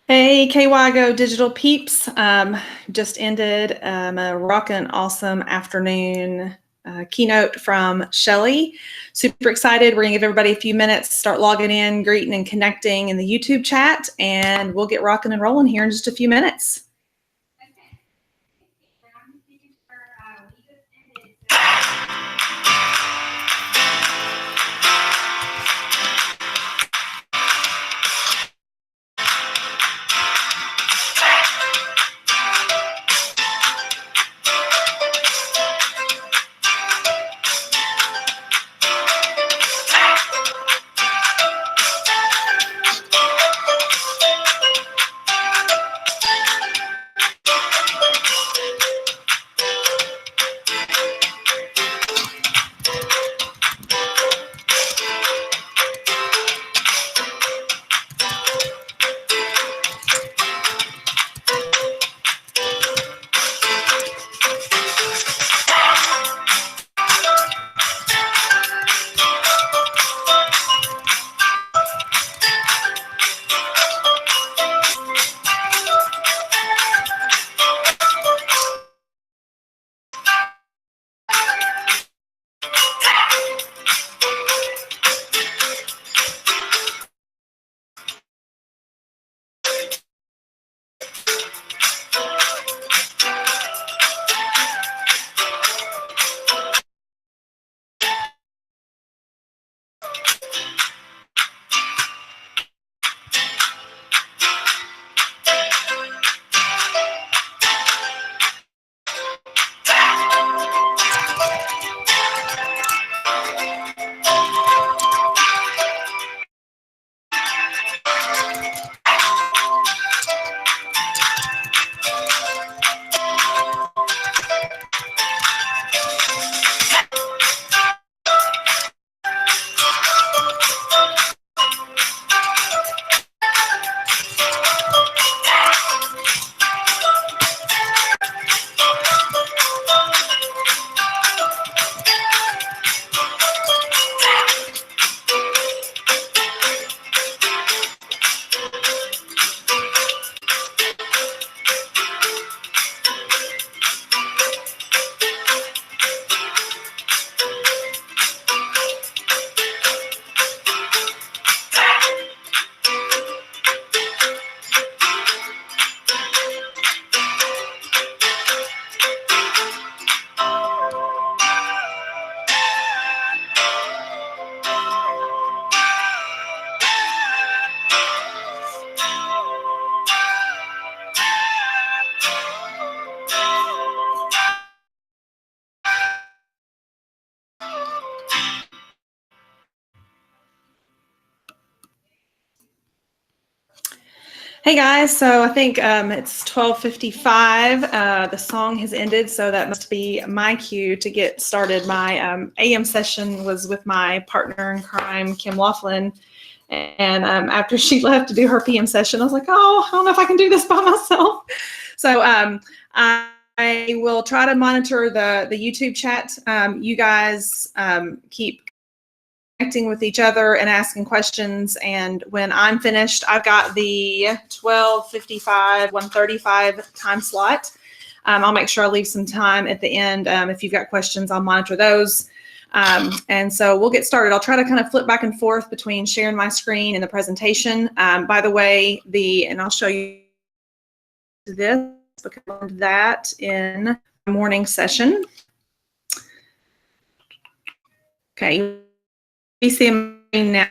Hey, KYGO Digital Peeps. Just ended a rockin' awesome afternoon keynote from Shelly. Super excited. We're going to give everybody a few minutes, start logging in, greeting, and connecting in the YouTube chat, and we'll get rocking and rolling here in just a few minutes. Hey guys, so I think it's 12:55. The song has ended, so that must be my cue to get started. My AM session was with my partner in crime, Kim Laughlin, and after she left to do her PM session, I was like, oh, I don't know if I can do this by myself. So I will try to monitor the YouTube chat. You guys keep connecting with each other and asking questions, and when I'm finished, I've got the 12:55, 1:35 time slot. I'll make sure I leave some time at the end. If you've got questions, I'll monitor those. And so we'll get started. I'll try to kind of flip back and forth between sharing my screen and the presentation. By the way, and I'll show you this, because I learned that in the morning session. Okay. See now.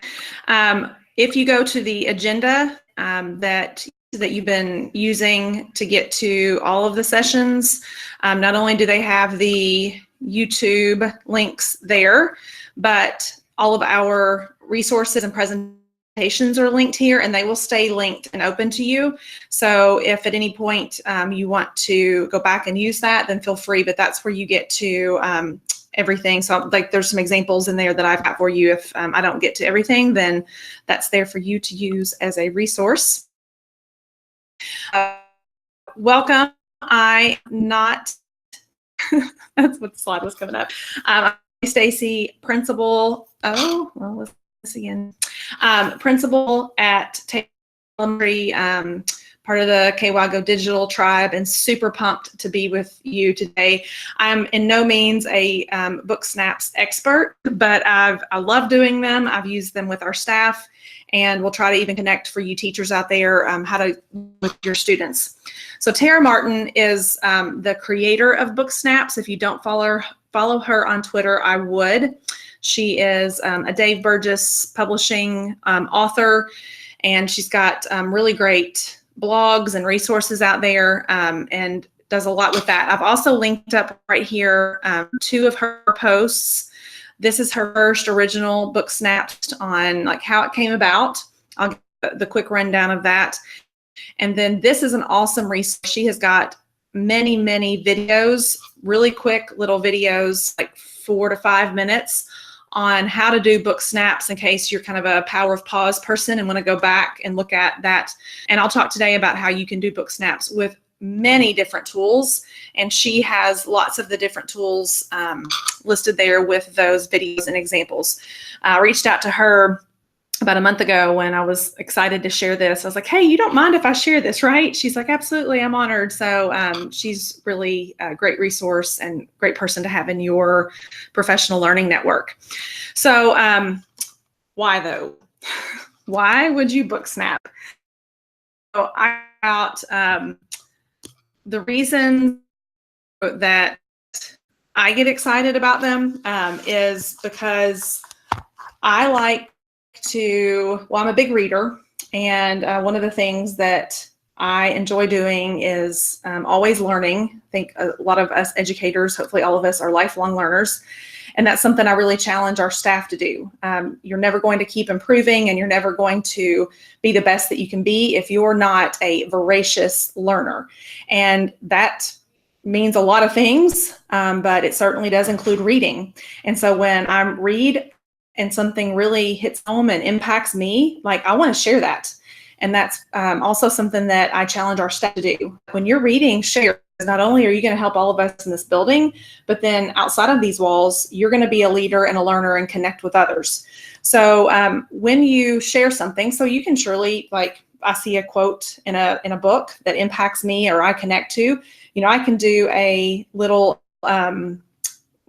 If you go to the agenda that you've been using to get to all of the sessions, not only do they have the YouTube links there, but all of our resources and presentations are linked here, and they will stay linked and open to you. So if at any point you want to go back and use that, then feel free, but that's where you get to everything. So like there's some examples in there that I've got for you. If I don't get to everything, then that's there for you to use as a resource. Welcome. I'm not, that's what the slide was coming up. I'm Stacy, principal. Oh, well, let's see again. Principal at Taylor Elementary. part of the KY Go Digital tribe, and super pumped to be with you today. I'm in no means a Book Snaps expert, but I love doing them. I've used them with our staff, and we'll try to even connect for you teachers out there how to with your students. So Tara Martin is the creator of Book Snaps. If you don't follow her on Twitter, I would. She is a Dave Burgess publishing author, and she's got really great blogs and resources out there, and does a lot with that. I've also linked up right here 2 of her posts. This is her first original Book Snaps on like how it came about. I'll give the quick rundown of that. And then this is an awesome resource. She has got many, many videos, really quick little videos, like 4 to 5 minutes, on how to do Book Snaps in case you're kind of a power of pause person and want to go back and look at that. And I'll talk today about how you can do Book Snaps with many different tools. And she has lots of the different tools listed there with those videos and examples. I reached out to her about a month ago when I was excited to share this. I was like, hey, you don't mind if I share this, right? She's like, absolutely, I'm honored. So she's really a great resource and great person to have in your professional learning network. So why though? Why would you Book Snap? So I got the reason that I get excited about them is because I like I'm a big reader, and one of the things that I enjoy doing is always learning. I think a lot of us educators, hopefully all of us, are lifelong learners, and that's something I really challenge our staff to do. You're never going to keep improving, and you're never going to be the best that you can be if you're not a voracious learner. And that means a lot of things, but it certainly does include reading. And so when I read and something really hits home and impacts me, like I want to share that. And that's also something that I challenge our staff to do. When you're reading, share. Not only are you going to help all of us in this building, but then outside of these walls, you're going to be a leader and a learner and connect with others. So when you share something, so you can surely, like I see a quote in a book that impacts me or I connect to, I can do a little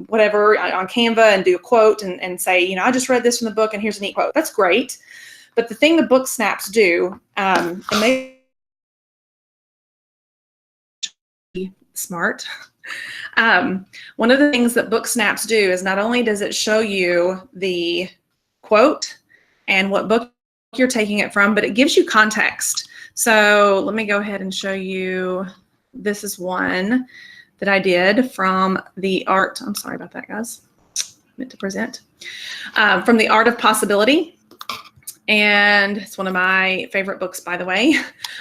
whatever on Canva and do a quote and say, I just read this from the book and here's a neat quote. That's great. But the thing the Book Snaps do, and they smart. One of the things that Book Snaps do is not only does it show you the quote and what book you're taking it from, but it gives you context. So let me go ahead and show you. This is one that I did from the art. I'm sorry about that, guys. I meant to present. From The Art of Possibility. And it's one of my favorite books, by the way.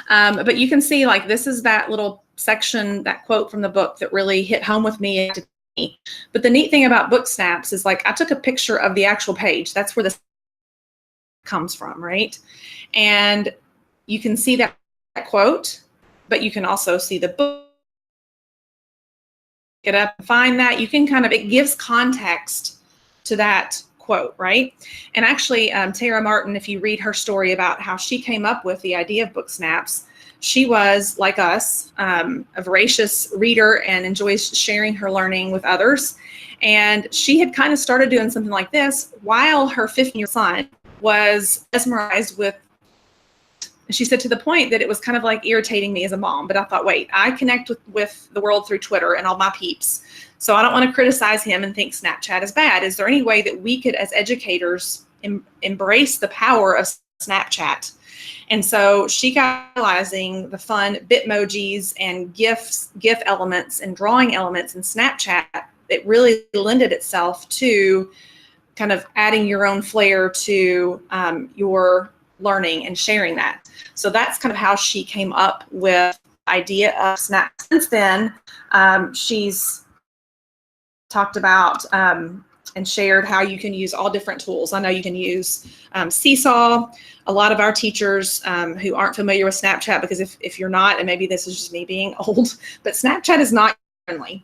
But you can see, like, this is that little section, that quote from the book that really hit home with me. But the neat thing about Book Snaps is, like, I took a picture of the actual page. That's where this comes from, right? And you can see that quote, but you can also see the book. Get up and find that. You can it gives context to that quote, right? And actually, Tara Martin, if you read her story about how she came up with the idea of Book Snaps, she was, like us, a voracious reader and enjoys sharing her learning with others. And she had kind of started doing something like this while her 15-year-old son was mesmerized with. She said, to the point that it was kind of like irritating me as a mom. But I thought, wait, I connect with the world through Twitter and all my peeps. So I don't want to criticize him and think Snapchat is bad. Is there any way that we could, as educators, embrace the power of Snapchat? And so she got realizing the fun Bitmojis and GIF elements and drawing elements in Snapchat. It really lended itself to kind of adding your own flair to your learning and sharing that. So that's kind of how she came up with the idea of Snaps. Since then, she's talked about and shared how you can use all different tools. I know you can use Seesaw. A lot of our teachers who aren't familiar with Snapchat, because if you're not, and maybe this is just me being old, but Snapchat is not friendly.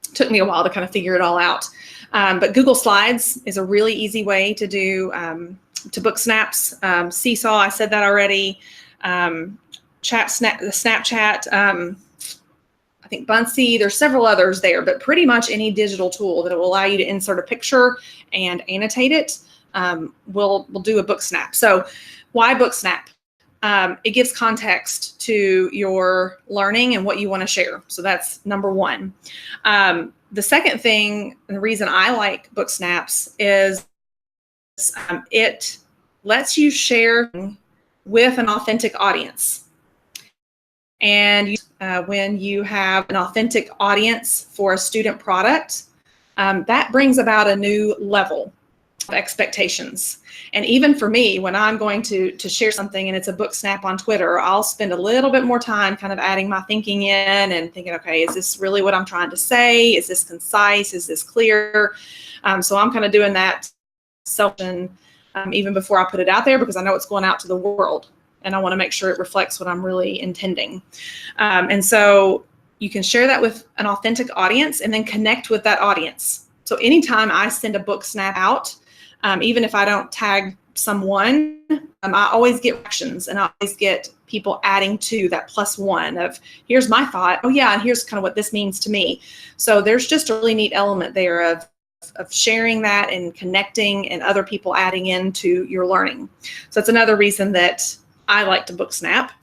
It took me a while to kind of figure it all out. But Google Slides is a really easy way to do to Book Snaps. Seesaw, I said that already. the Snapchat, I think Buncee, there's several others there, but pretty much any digital tool that will allow you to insert a picture and annotate it will do a book snap. So why book snap? It gives context to your learning and what you want to share. So that's number one. The second thing, the reason I like book snaps is it lets you share with an authentic audience. And when you have an authentic audience for a student product, that brings about a new level of expectations. And even for me, when I'm going to share something and it's a book snap on Twitter, I'll spend a little bit more time kind of adding my thinking in and thinking, okay, is this really what I'm trying to say? Is this concise? Is this clear? So I'm kind of doing that even before I put it out there, because I know it's going out to the world. And I want to make sure it reflects what I'm really intending. And so you can share that with an authentic audience and then connect with that audience. So anytime I send a book snap out, even if I don't tag someone, I always get reactions and I always get people adding to that +1 of, here's my thought. Oh yeah, and here's kind of what this means to me. So there's just a really neat element there of sharing that and connecting and other people adding into your learning. So that's another reason that I like to book snap.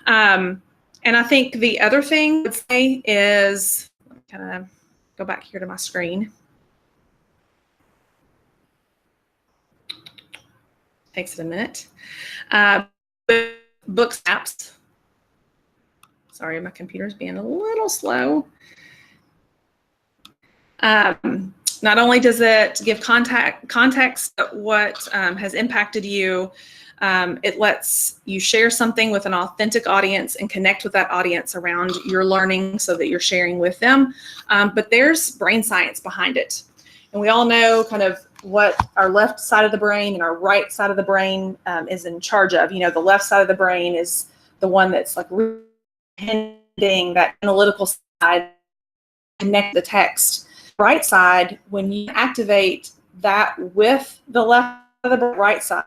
And I think the other thing I would say is, let me kind of go back here to my screen. Takes it a minute. Book snaps. Sorry, my computer's being a little slow. Not only does it give context what has impacted you, it lets you share something with an authentic audience and connect with that audience around your learning so that you're sharing with them. But there's brain science behind it. And we all know kind of what our left side of the brain and our right side of the brain is in charge of. You know, the left side of the brain is the one that's like handling that analytical side, connect the text. Right side, when you activate that with the left of the right side,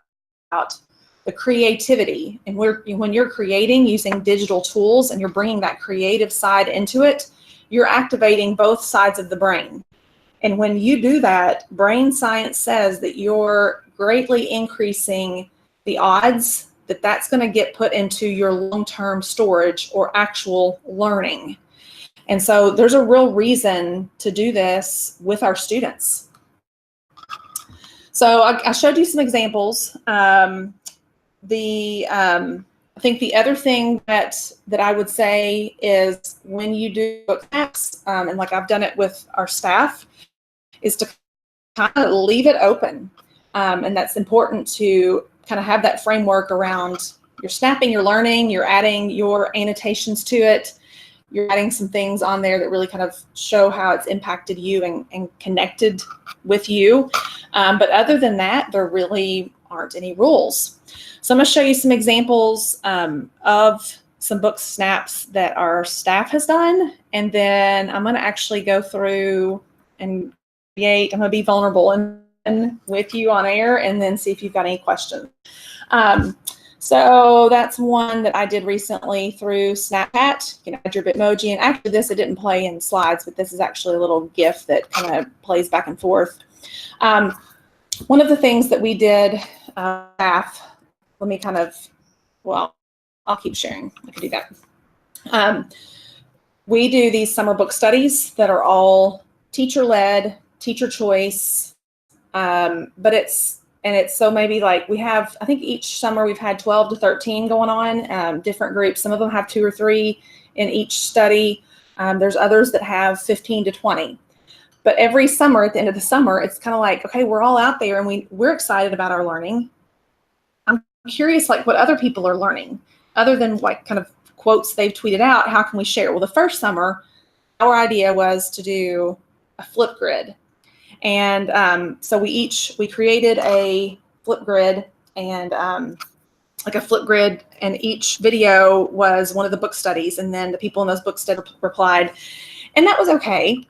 the creativity, and when you're creating using digital tools and you're bringing that creative side into it, you're activating both sides of the brain. And when you do that, brain science says that you're greatly increasing the odds that that's going to get put into your long-term storage or actual learning. And so there's a real reason to do this with our students. So I showed you some examples. I think the other thing that I would say is when you do book snaps, and like I've done it with our staff, is to kind of leave it open. And that's important to kind of have that framework around you're snapping, you're learning, you're adding your annotations to it, you're adding some things on there that really kind of show how it's impacted you and connected with you. But other than that, there really aren't any rules. So I'm going to show you some examples of some book snaps that our staff has done. And then I'm going to actually go through and create, I'm going to be vulnerable and with you on air and then see if you've got any questions. So that's one that I did recently through Snapchat. You can add your Bitmoji, and after this, it didn't play in slides, but this is actually a little GIF that kind of plays back and forth. One of the things that we did, let me kind of, well, I'll keep sharing. I can do that. We do these summer book studies that are all teacher-led, teacher choice, but it's so maybe like we have, I think each summer we've had 12 to 13 going on, different groups. Some of them have 2 or 3 in each study. There's others that have 15 to 20. But every summer, at the end of the summer, it's kind of like, okay, we're all out there and we're excited about our learning. I'm curious like what other people are learning, other than like kind of quotes they've tweeted out, how can we share? Well, the first summer, our idea was to do a Flipgrid. And so we created a Flipgrid and like a Flipgrid, and each video was one of the book studies, and then the people in those book studies replied, and that was okay.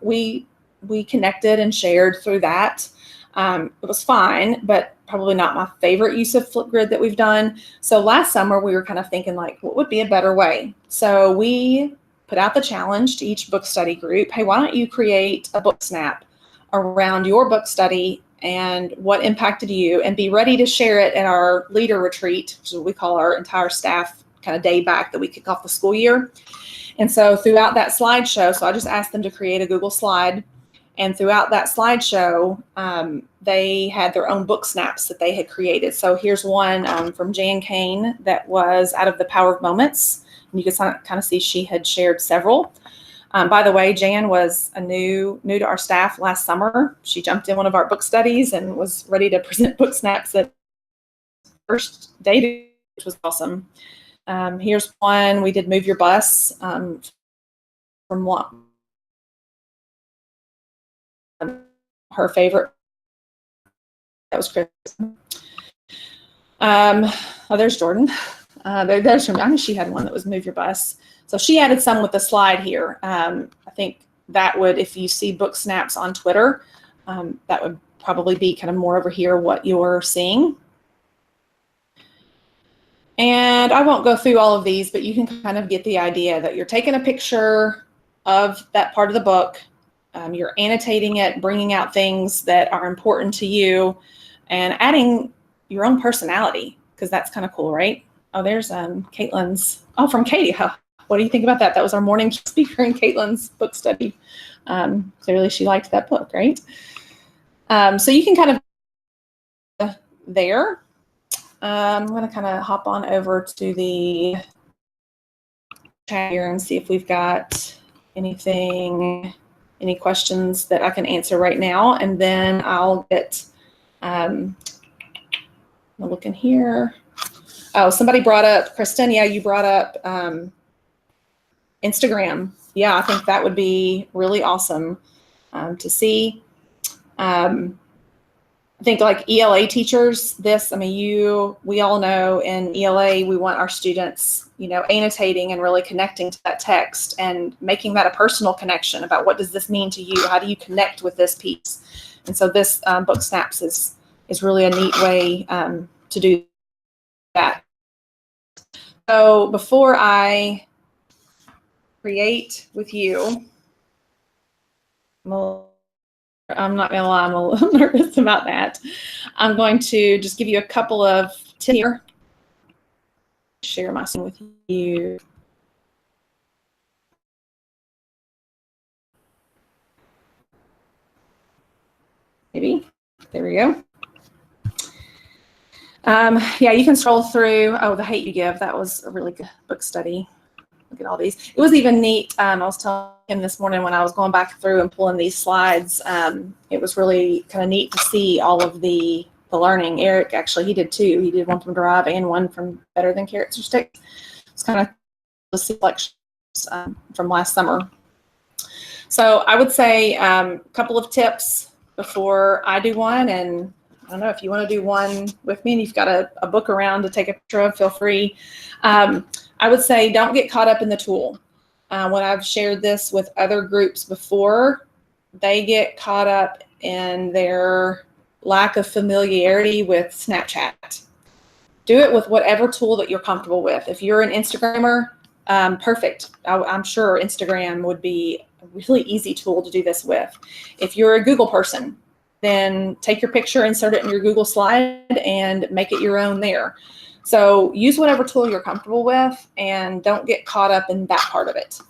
We connected and shared through that. It was fine, but probably not my favorite use of Flipgrid that we've done. So last summer we were kind of thinking like, what would be a better way? So we put out the challenge to each book study group. Hey, why don't you create a book snap around your book study and what impacted you, and be ready to share it at our leader retreat, which is what we call our entire staff kind of day back that we kick off the school year. And so throughout that slideshow, so I just asked them to create a Google slide. And throughout that slideshow, they had their own book snaps that they had created. So here's one from Jan Kane that was out of The Power of Moments. And you can kind of see she had shared several. By the way, Jan was new to our staff last summer. She jumped in one of our book studies and was ready to present book snaps at first day, which was awesome. Here's one we did, Move Your Bus, from one. Her favorite. That was Chris. Oh, there's Jordan. There's from, I mean, she had one that was Move Your Bus. So she added some with the slide here. I think that would, if you see book snaps on Twitter, that would probably be kind of more over here what you're seeing. And I won't go through all of these, but you can kind of get the idea that you're taking a picture of that part of the book. You're annotating it, bringing out things that are important to you, and adding your own personality, because that's kind of cool, right? Oh, there's Caitlin's. Oh, from Katie. Huh. What do you think about that? That was our morning speaker in Caitlin's book study. Clearly, she liked that book, right? So you can kind of there. I'm going to kind of hop on over to the chat here and see if we've got anything. Any questions that I can answer right now, and then I'll get, I'm looking here. Oh, somebody brought up, Kristen, yeah, you brought up Instagram. Yeah, I think that would be really awesome to see. I think like ELA teachers, we all know in ELA, we want our students, annotating and really connecting to that text and making that a personal connection about what does this mean to you? How do you connect with this piece? And so this book snaps is really a neat way to do that. So before I create with you, I'm not gonna lie, I'm a little nervous about that. I'm going to just give you a couple of tips here. Share my screen with you. Maybe. There we go. Yeah, you can scroll through. Oh, The Hate You Give. That was a really good book study. Look at all these. It was even neat. I was telling him this morning when I was going back through and pulling these slides, it was really kind of neat to see all of the learning. Eric, actually, he did two. He did one from Drive and one from Better Than Carrots or Sticks. It's kind of the selections from last summer. So I would say a couple of tips before I do one, and I don't know if you want to do one with me and you've got a book around to take a picture of, feel free. I would say don't get caught up in the tool. When I've shared this with other groups before, they get caught up in their lack of familiarity with Snapchat. Do it with whatever tool that you're comfortable with. If you're an Instagrammer, perfect. I'm sure Instagram would be a really easy tool to do this with. If you're a Google person, then take your picture, insert it in your Google slide, and make it your own there. So use whatever tool you're comfortable with and don't get caught up in that part of it.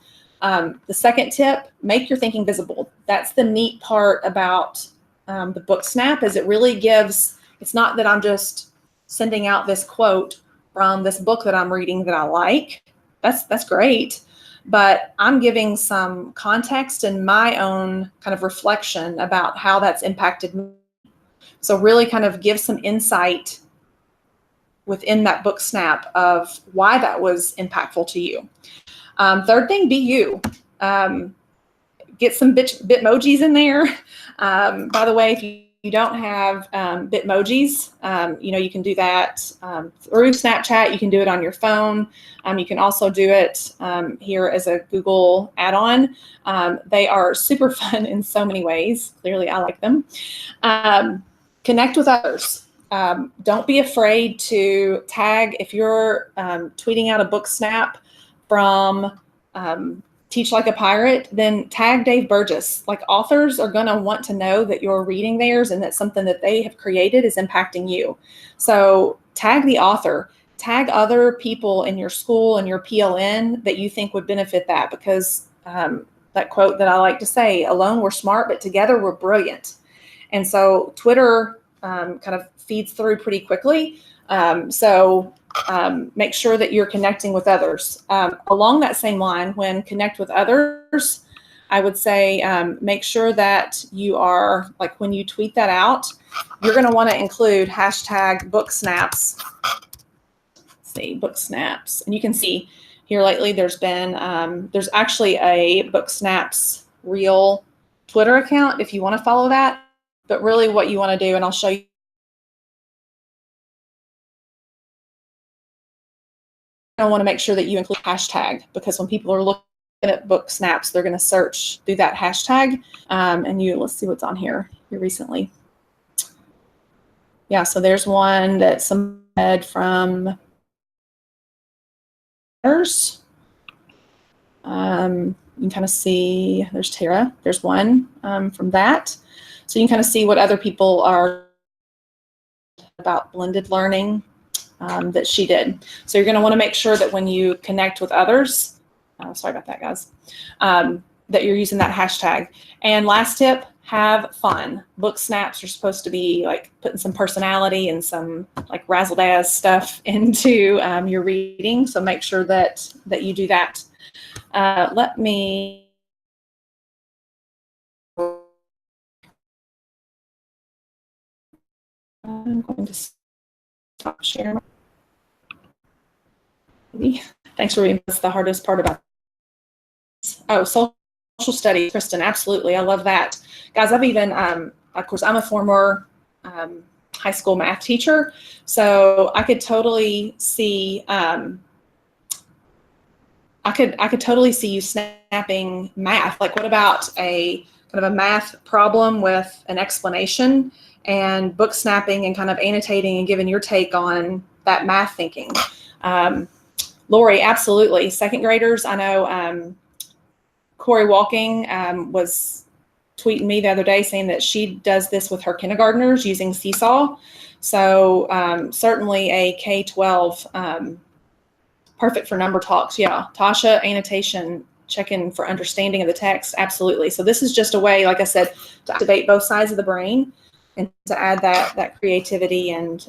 The second tip, make your thinking visible. That's the neat part about the book snap, is it really gives, it's not that I'm just sending out this quote from this book that I'm reading that I like. That's great. But I'm giving some context and my own kind of reflection about how that's impacted me. So really kind of give some insight within that book snap of why that was impactful to you. Third thing, be you. Get some Bitmojis in there. By the way, if you don't have Bitmojis, you can do that through Snapchat. You can do it on your phone. You can also do it here as a Google add-on. They are super fun in so many ways. Clearly, I like them. Connect with others. don't be afraid to tag, if you're tweeting out a book snap from Teach Like a Pirate, then tag Dave Burgess. Like, authors are going to want to know that you're reading theirs and that something that they have created is impacting you. So tag the author, tag other people in your school and your PLN that you think would benefit that, because that quote that I like to say, alone we're smart, but together we're brilliant. And so Twitter kind of feeds through pretty quickly. Make sure that you're connecting with others. Along that same line, when connect with others, I would say make sure that you are, like, when you tweet that out, you're going to want to include hashtag book snaps. Let's see, book snaps. And you can see here lately there's been, there's actually a book snaps real Twitter account if you want to follow that. But really what you want to do, and I'll show you, I want to make sure that you include hashtag, because when people are looking at book snaps, they're going to search through that hashtag. Let's see what's on here recently. Yeah, so there's one that some had from others. You can kind of see, there's Tara, there's one from that. So you can kind of see what other people are about blended learning that she did. So you're going to want to make sure that when you connect with others, sorry about that, guys, that you're using that hashtag. And last tip, have fun. Book snaps are supposed to be like putting some personality and some like razzle-dazzle stuff into your reading. So make sure that you do that. Let me. I'm going to stop sharing. Thanks for being. That's the hardest part about this. Oh, social studies, Kristen, absolutely. I love that. Guys, I've even, of course, I'm a former high school math teacher, so I could totally see, I could totally see you snapping math. Like, what about a kind of a math problem with an explanation, and book snapping and kind of annotating and giving your take on that math thinking. Lori, absolutely. Second graders, I know Corey Walking was tweeting me the other day saying that she does this with her kindergartners using Seesaw. So certainly a K-12, perfect for number talks. Yeah, Tasha, annotation, check-in for understanding of the text, absolutely. So this is just a way, like I said, to activate both sides of the brain and to add that creativity and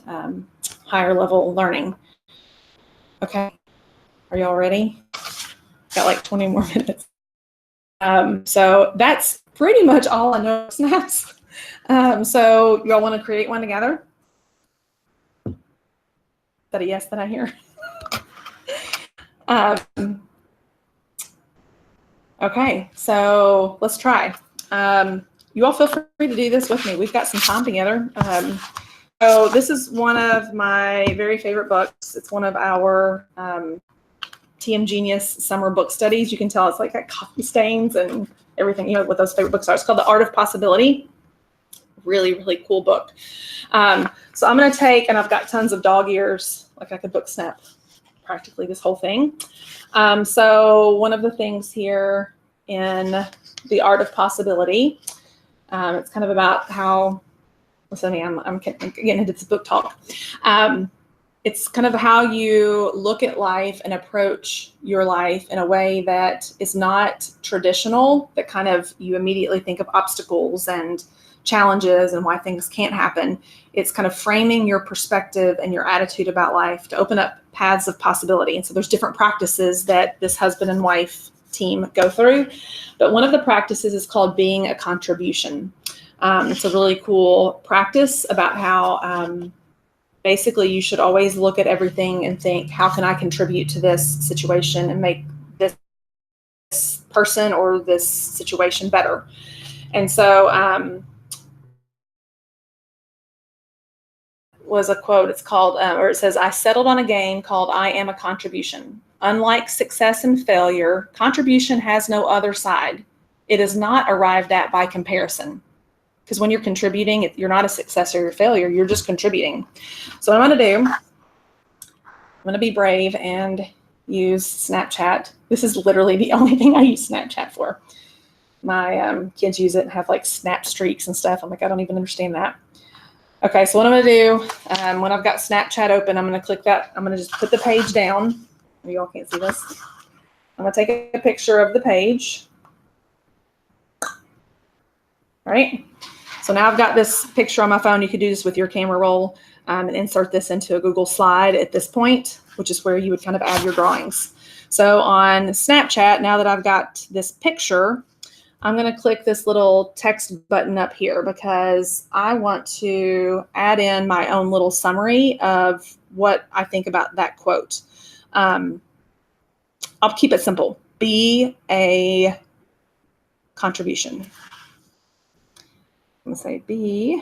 higher level learning. Okay, are y'all ready? Got like 20 more minutes. So that's pretty much all I know of snaps. So y'all want to create one together? Is that a yes that I hear? Okay, so let's try. You all feel free to do this with me. We've got some time together. So this is one of my very favorite books. It's one of our TM Genius summer book studies. You can tell it's like got coffee stains and everything, you know, what those favorite books are. It's called The Art of Possibility. Really, really cool book. So I'm going to take, and I've got tons of dog ears, like I could book snap practically this whole thing. So one of the things here in The Art of Possibility, it's kind of about how, listen, I'm getting into this book talk. It's kind of how you look at life and approach your life in a way that is not traditional, that kind of you immediately think of obstacles and challenges and why things can't happen. It's kind of framing your perspective and your attitude about life to open up paths of possibility. And so there's different practices that this husband and wife team go through. But one of the practices is called being a contribution. It's a really cool practice about how basically you should always look at everything and think, how can I contribute to this situation and make this person or this situation better? And so was a quote, it's called, or it says, I settled on a game called I am a contribution. Unlike success and failure, contribution has no other side. It is not arrived at by comparison. Because when you're contributing, you're not a success or a failure, you're just contributing. So what I'm gonna do, I'm gonna be brave and use Snapchat. This is literally the only thing I use Snapchat for. My kids use it and have like snap streaks and stuff. I'm like, I don't even understand that. Okay, so what I'm gonna do, when I've got Snapchat open, I'm gonna click that. I'm gonna just put the page down. You all can't see this. I'm gonna take a picture of the page. All right. So now I've got this picture on my phone. You could do this with your camera roll and insert this into a Google slide at this point, which is where you would kind of add your drawings. So on Snapchat, now that I've got this picture, I'm going to click this little text button up here because I want to add in my own little summary of what I think about that quote. I'll keep it simple. Be a contribution. I'm going to say be.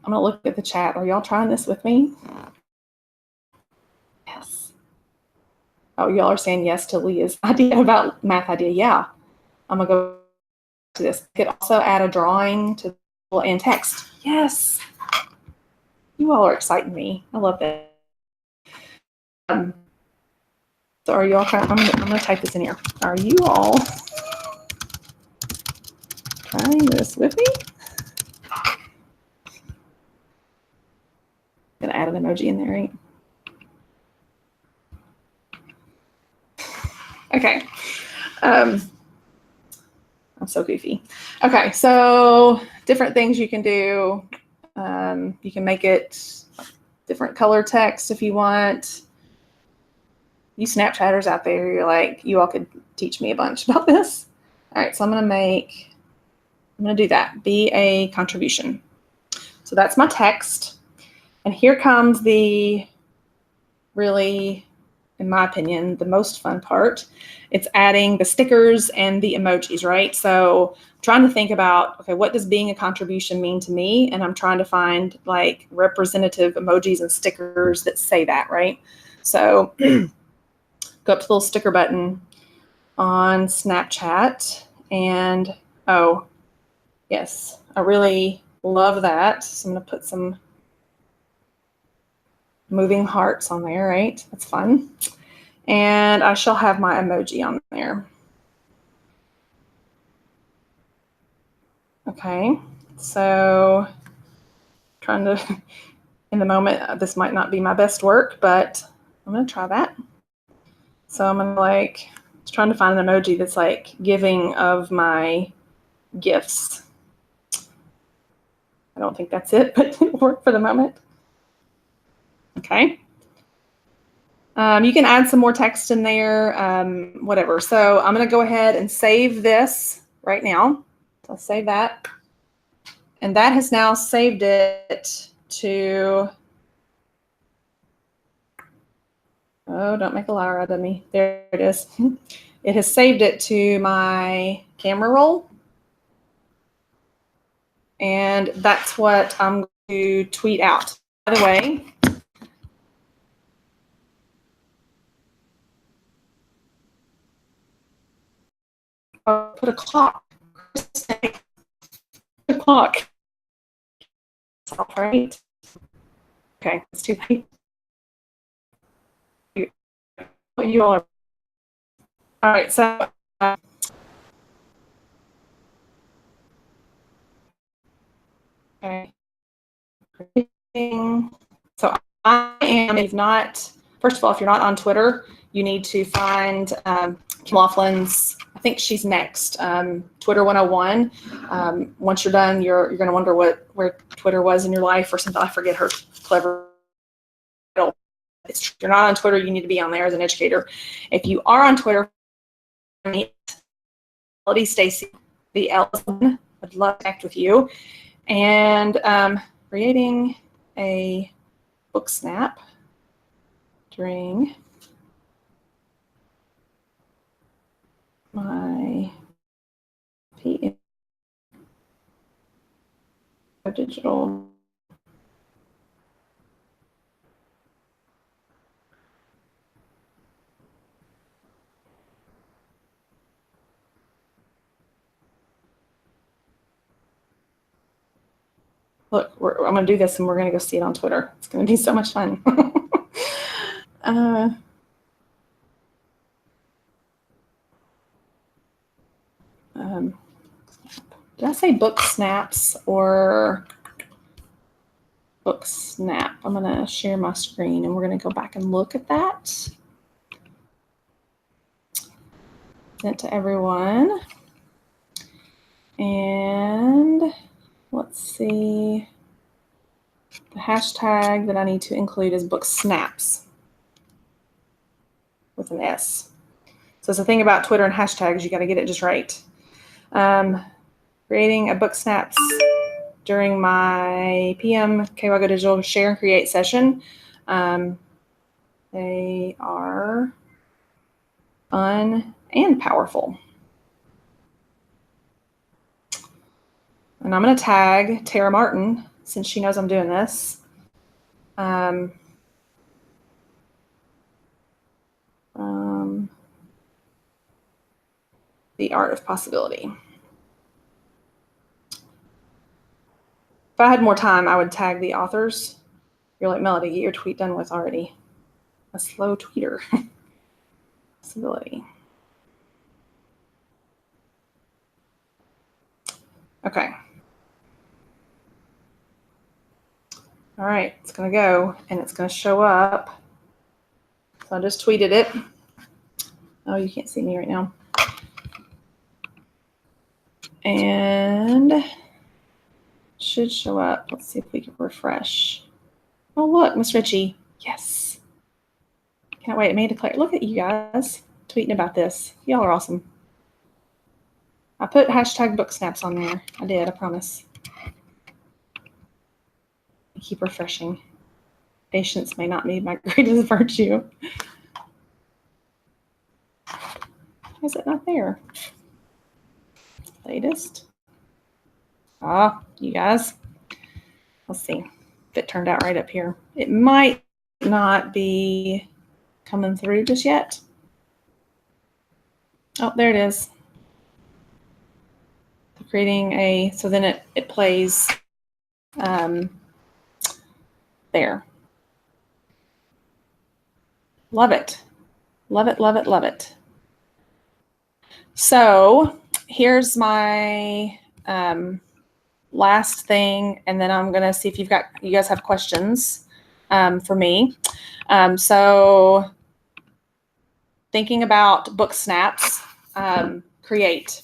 I'm going to look at the chat. Are y'all trying this with me? Yes. Oh, y'all are saying yes to Leah's idea about math idea. Yeah. I'm going to go to this. You could also add a drawing to and text. Yes. You all are exciting me. I love that. So are you all trying? I'm going to type this in here. Are you all trying this with me? I'm going to add an emoji in there, right? Okay. I'm so goofy. Okay, so different things you can do. You can make it different color text if you want. You Snapchatters out there, you're like, you all could teach me a bunch about this. All right, so I'm gonna do that. Be a contribution. So that's my text. And here comes the really, in my opinion, the most fun part. It's adding the stickers and the emojis, right? So I'm trying to think about, okay, what does being a contribution mean to me? And I'm trying to find like representative emojis and stickers that say that, right? So go up to the little sticker button on Snapchat and, oh, yes, I really love that. So I'm going to put some moving hearts on there, right? That's fun. And I shall have my emoji on there. Okay, so trying to, in the moment, this might not be my best work, but I'm going to try that. So I'm going to like, trying to find an emoji that's like giving of my gifts. I don't think that's it, but it'll work for the moment. Okay. You can add some more text in there, whatever. So I'm going to go ahead and save this right now. So I'll save that. And that has now saved it to, oh, don't make a liar out of me. There it is. It has saved it to my camera roll. And that's what I'm going to tweet out. By the way, I'll put a clock. A clock. All right. Okay, it's too late. You all are. All right, so okay. So I am, if not, first of all, if you're not on Twitter, you need to find Kim Laughlin's, I think she's next, Twitter 101. Once you're done, you're going to wonder where Twitter was in your life or something. I forget her clever title. If you're not on Twitter, you need to be on there as an educator. If you are on Twitter, Melody Stacy, the Ellison, would love to connect with you. And creating a book snap during my PM digital Look, I'm going to do this and we're going to go see it on Twitter. It's going to be so much fun. Did I say book snaps or book snap? I'm going to share my screen and we're going to go back and look at that. Sent to everyone. And let's see. The hashtag that I need to include is book snaps with an S. So it's the thing about Twitter and hashtags, you got to get it just right. Creating a book snaps during my PM KY Go Digital Share and Create session. They are fun and powerful. And I'm going to tag Tara Martin since she knows I'm doing this. The Art of Possibility. If I had more time, I would tag the authors. You're like, Melody, get your tweet done with already. A slow tweeter. Possibility. Okay. All right, it's going to go, and it's going to show up. So I just tweeted it. Oh, you can't see me right now. And should show up. Let's see if we can refresh. Oh, look, Miss Ritchie. Yes. Can't wait. It made a declare. Look at you guys tweeting about this. Y'all are awesome. I put hashtag book snaps on there. I did, I promise. I keep refreshing. Patience may not be my greatest virtue. Why is it not there? Latest. You guys. Let's see if it turned out right up here. It might not be coming through just yet. Oh, there it is. Creating a, so then it plays there. Love it. Love it, love it, love it. So here's my last thing, and then I'm gonna see if you guys have questions for me. So thinking about book snaps, create.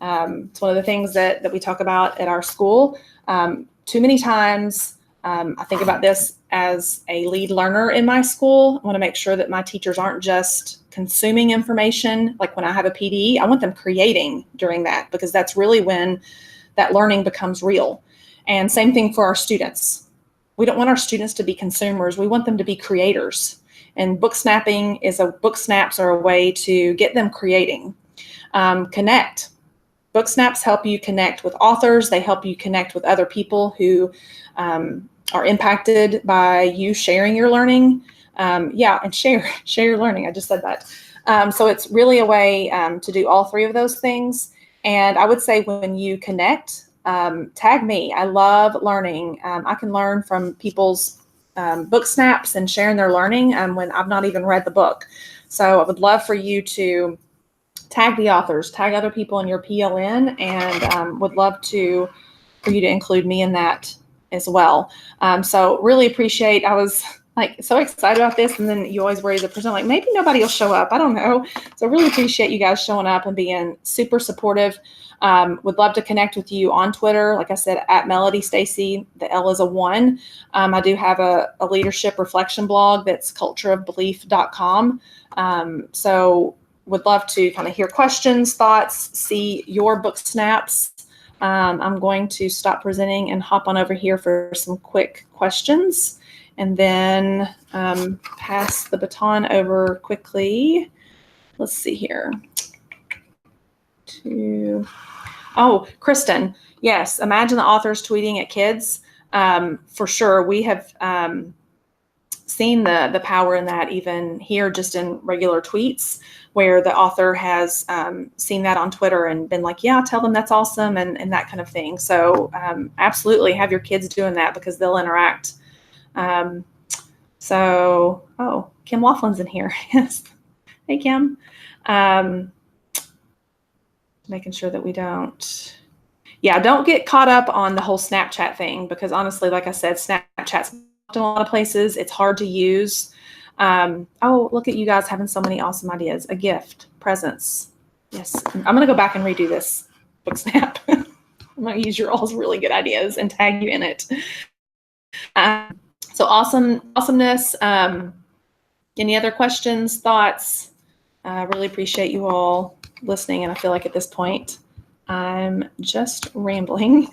It's one of the things that we talk about at our school. Too many times, I think about this as a lead learner in my school. I want to make sure that my teachers aren't just consuming information. Like when I have a PD, I want them creating during that, because that's really when that learning becomes real. And same thing for our students. We don't want our students to be consumers. We want them to be creators. And book snaps are a way to get them creating. Connect. Book snaps help you connect with authors. They help you connect with other people who are impacted by you sharing your learning. And share your learning. I just said that. So it's really a way to do all three of those things. And I would say when you connect, tag me. I love learning. I can learn from people's book snaps and sharing their learning when I've not even read the book. So I would love for you to tag the authors, tag other people in your PLN, and would love for you to include me in that as well. So really appreciate, I was like so excited about this, and then you always worry as a person, like maybe nobody will show up. I don't know. So really appreciate you guys showing up and being super supportive. Would love to connect with you on Twitter. Like I said, at Melody Stacy, the L is a 1. I do have a leadership reflection blog that's cultureofbelief.com. So would love to kind of hear questions, thoughts, see your book snaps. I'm going to stop presenting and hop on over here for some quick questions, and then pass the baton over quickly. Let's see here. Kristen, yes, imagine the authors tweeting at kids. For sure, we have seen the power in that even here just in regular tweets. where the author has seen that on Twitter and been like, yeah, tell them that's awesome and that kind of thing. So absolutely have your kids doing that because they'll interact. Oh, Kim Laughlin's in here. Yes. Hey, Kim. Making sure that we don't get caught up on the whole Snapchat thing because honestly, like I said, Snapchat's in a lot of places. It's hard to use. Oh, look at you guys having so many awesome ideas. A gift, presents. Yes, I'm going to go back and redo this book snap. I'm going to use your all's really good ideas and tag you in it. So awesomeness. Any other questions, thoughts? I really appreciate you all listening. And I feel like at this point, I'm just rambling.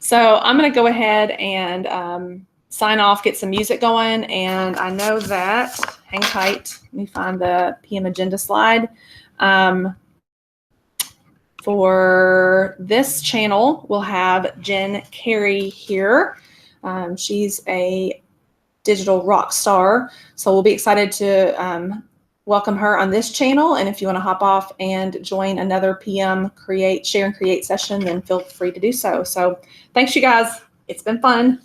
So I'm going to go ahead and sign off, get some music going. And I know that, hang tight, let me find the PM agenda slide. For this channel, we'll have Jen Carey here. She's a digital rock star. So we'll be excited to welcome her on this channel. And if you want to hop off and join another PM Share and Create session, then feel free to do so. So thanks, you guys. It's been fun.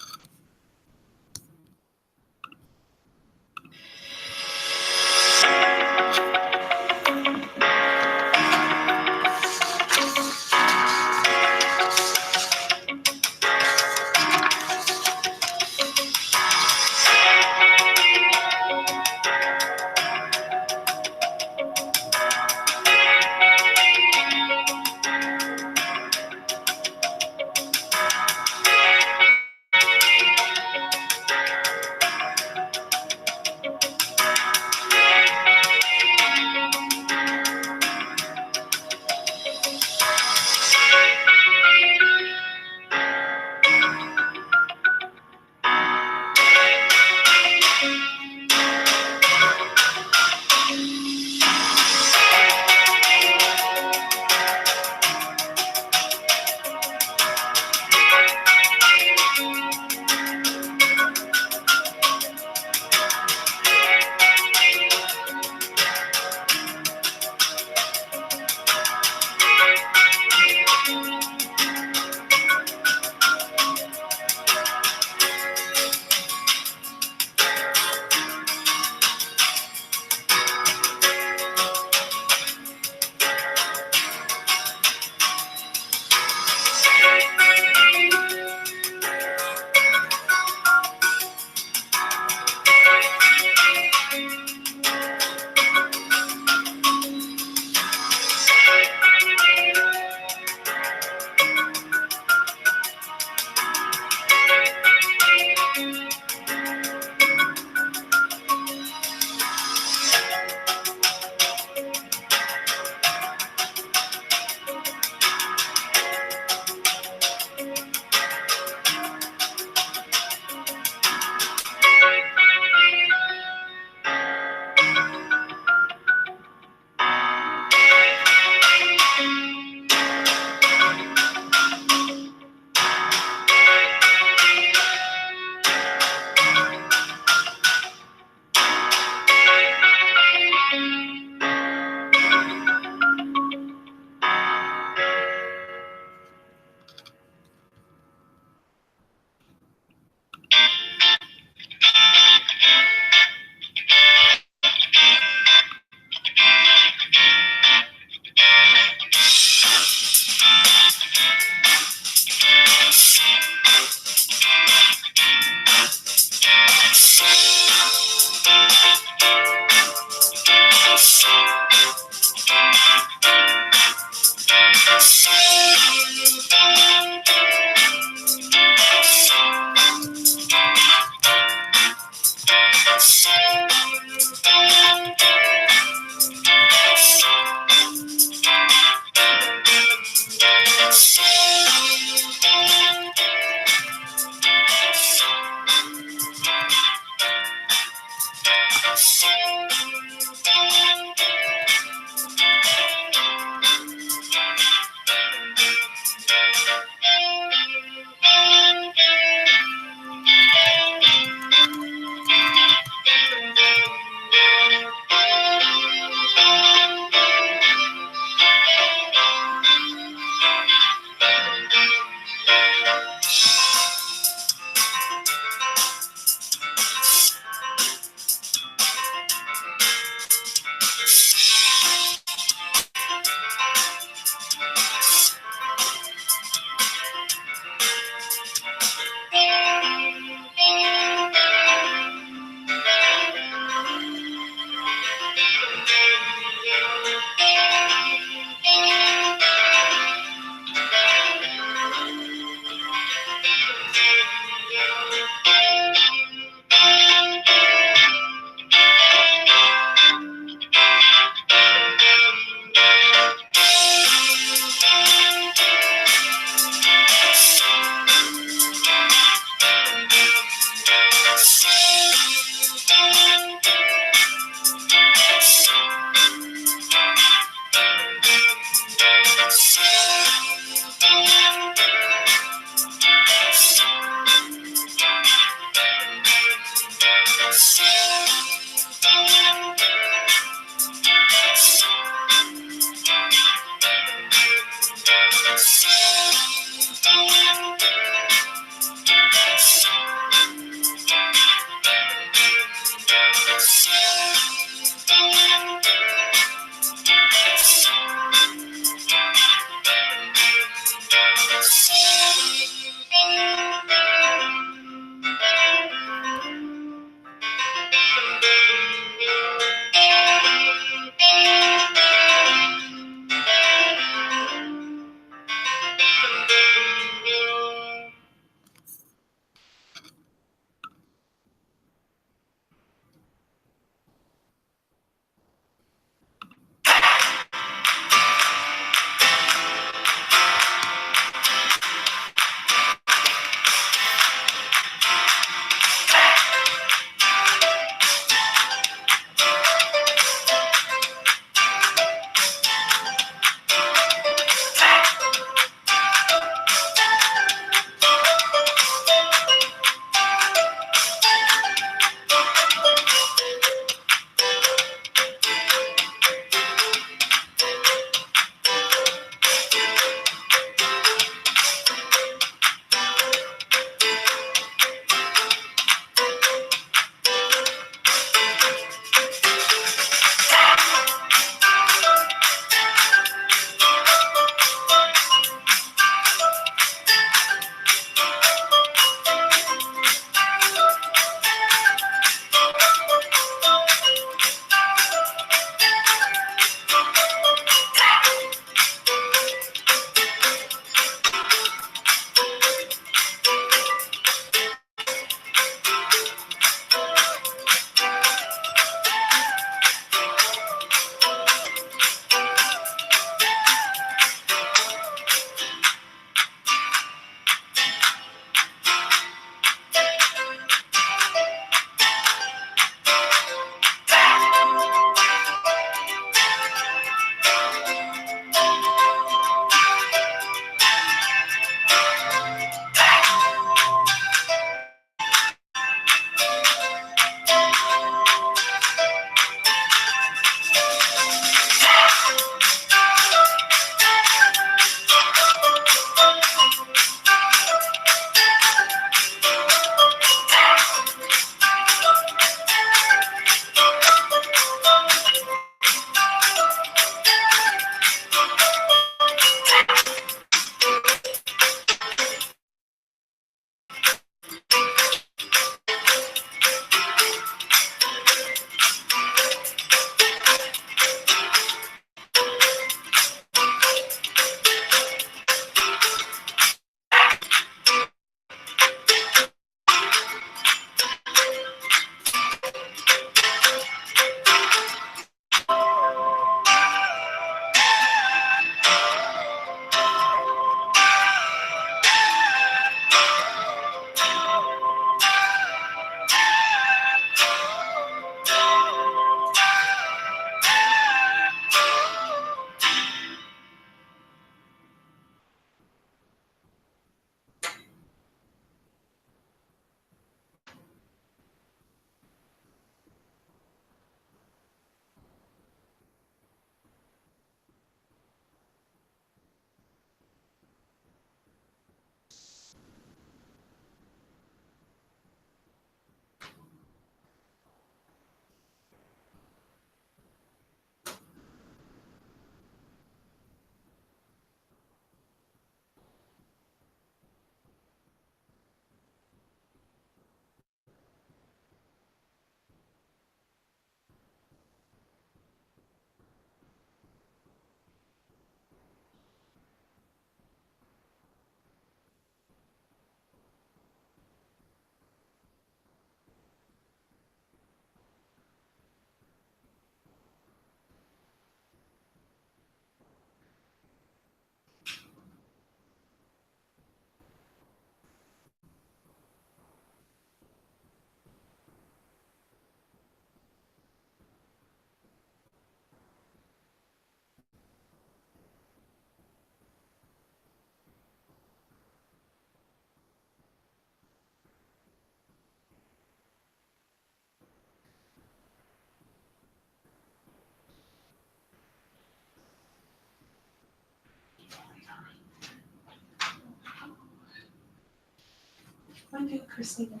When did Christina?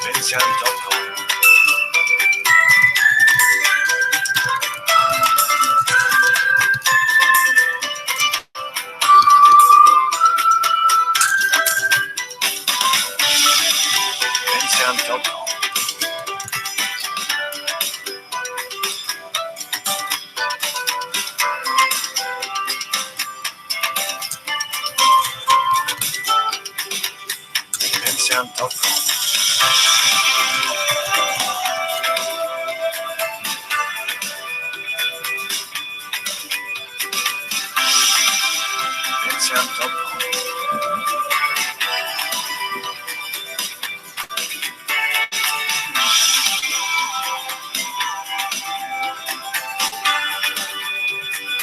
Bensound.com. Bensound.com. Bensound.com. Bensound.com.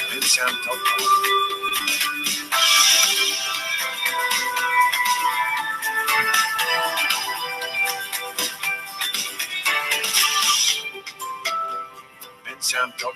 Bensound.com. Bensound.com.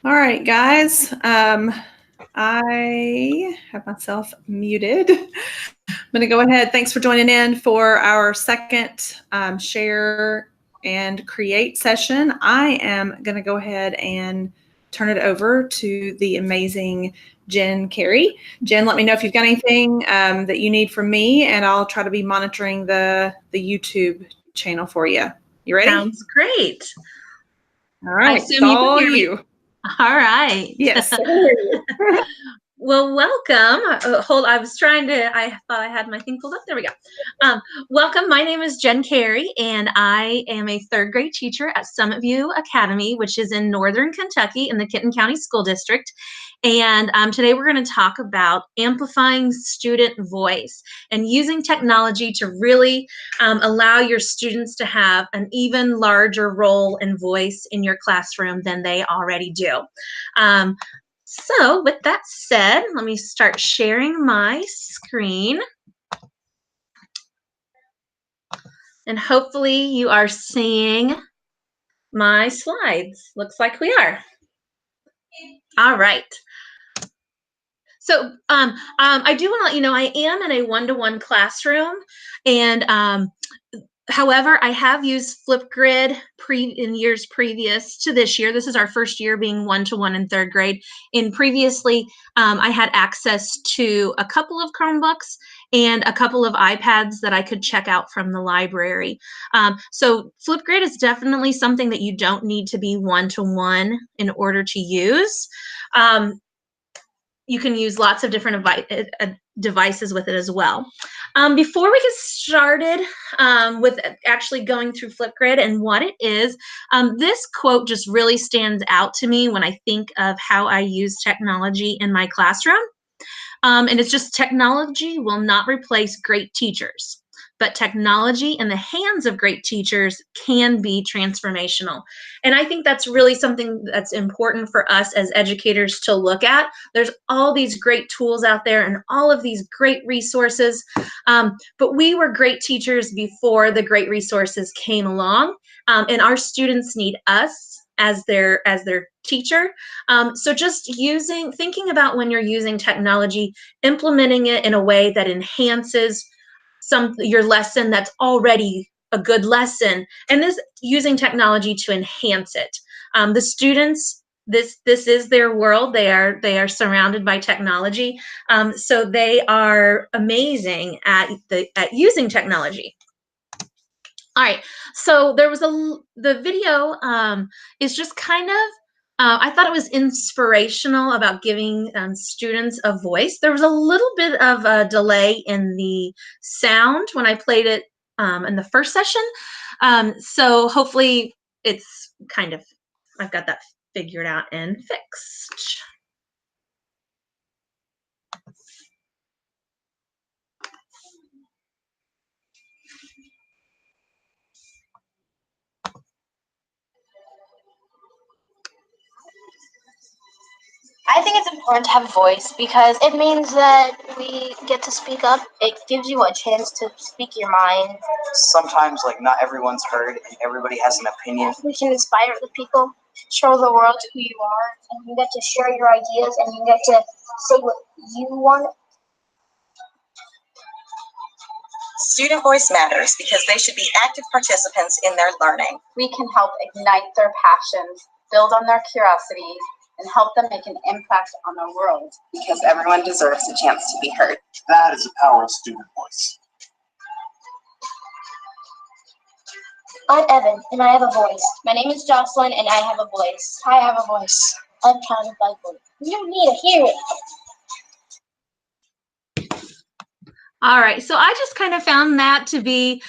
All right, guys. I have myself muted. I'm going to go ahead. Thanks for joining in for our second share and create session. I am going to go ahead and turn it over to the amazing Jen Carey. Jen, let me know if you've got anything that you need from me, and I'll try to be monitoring the YouTube channel for you. You ready? Sounds great. All right. I assume you can hear me. you. All right. Yes. Well, welcome. I thought I had my thing pulled up. There we go. Welcome. My name is Jen Carey, and I am a third grade teacher at Summit View Academy, which is in Northern Kentucky in the Kenton County School District. And today we're going to talk about amplifying student voice and using technology to really allow your students to have an even larger role and voice in your classroom than they already do. So with that said, let me start sharing my screen. And hopefully you are seeing my slides. Looks like we are. All right. I do want to let you know I am in a one-to-one classroom, and however, I have used Flipgrid in years previous to this year. This is our first year being one-to-one in third grade. And previously, I had access to a couple of Chromebooks and a couple of iPads that I could check out from the library. So Flipgrid is definitely something that you don't need to be one-to-one in order to use. You can use lots of different devices with it as well. Before we get started with actually going through Flipgrid and what it is, this quote just really stands out to me when I think of how I use technology in my classroom. And it's just, technology will not replace great teachers, but technology in the hands of great teachers can be transformational. And I think that's really something that's important for us as educators to look at. There's all these great tools out there and all of these great resources, but we were great teachers before the great resources came along, and our students need us as their teacher. So just thinking about when you're using technology, implementing it in a way that enhances your lesson that's already a good lesson, and this using technology to enhance it. The students, this is their world. They are surrounded by technology, so they are amazing at using technology. All right, so there was the video is just kind of, I thought it was inspirational about giving students a voice. There was a little bit of a delay in the sound when I played it in the first session. So hopefully it's I've got that figured out and fixed. I think it's important to have a voice because it means that we get to speak up. It gives you a chance to speak your mind. Sometimes, like, not everyone's heard and everybody has an opinion. We can inspire the people, show the world who you are, and you get to share your ideas and you get to say what you want. Student voice matters because they should be active participants in their learning. We can help ignite their passions, build on their curiosity, and help them make an impact on the world. Because everyone deserves a chance to be heard. That is the power of student voice. I'm Evan, and I have a voice. My name is Jocelyn, and I have a voice. I have a voice. I'm Charlie Bible. You need to hear it. All right, so I just kind of found that to be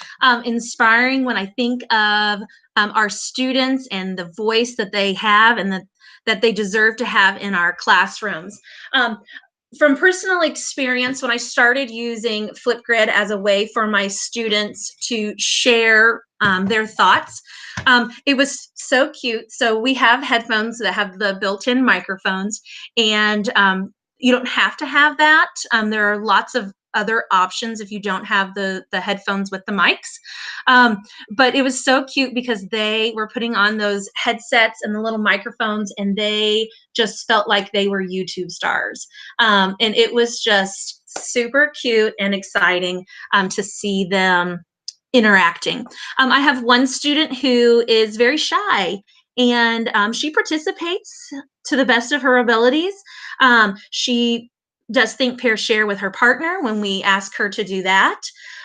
inspiring when I think of our students and the voice that they have and that they deserve to have in our classrooms. From personal experience, when I started using Flipgrid as a way for my students to share their thoughts, it was so cute. So we have headphones that have the built-in microphones, and you don't have to have that. There are lots of other options if you don't have the headphones with the mics. But it was so cute because they were putting on those headsets and the little microphones, and they just felt like they were YouTube stars. And it was just super cute and exciting to see them interacting. I have one student who is very shy, and she participates to the best of her abilities. She does think, pair, share with her partner when we ask her to do that.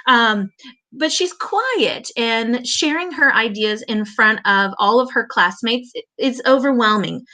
But she's quiet, and sharing her ideas in front of all of her classmates is overwhelming.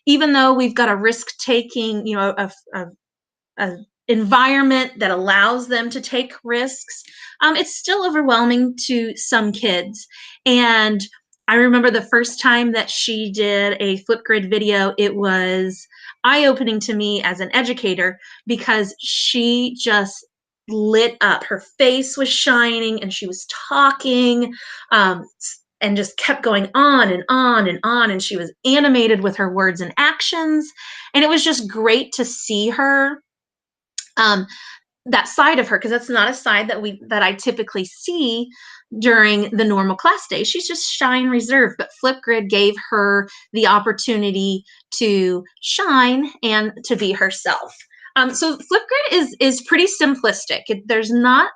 Even though we've got a risk-taking, a environment that allows them to take risks, it's still overwhelming to some kids. And I remember the first time that she did a Flipgrid video, it was eye-opening to me as an educator because she just lit up. Her face was shining and she was talking and just kept going on and on and on, and she was animated with her words and actions, and it was just great to see her, that side of her, because that's not a side that I typically see during the normal class day. She's just shy and reserved, but Flipgrid gave her the opportunity to shine and to be herself. So Flipgrid is pretty simplistic. There's not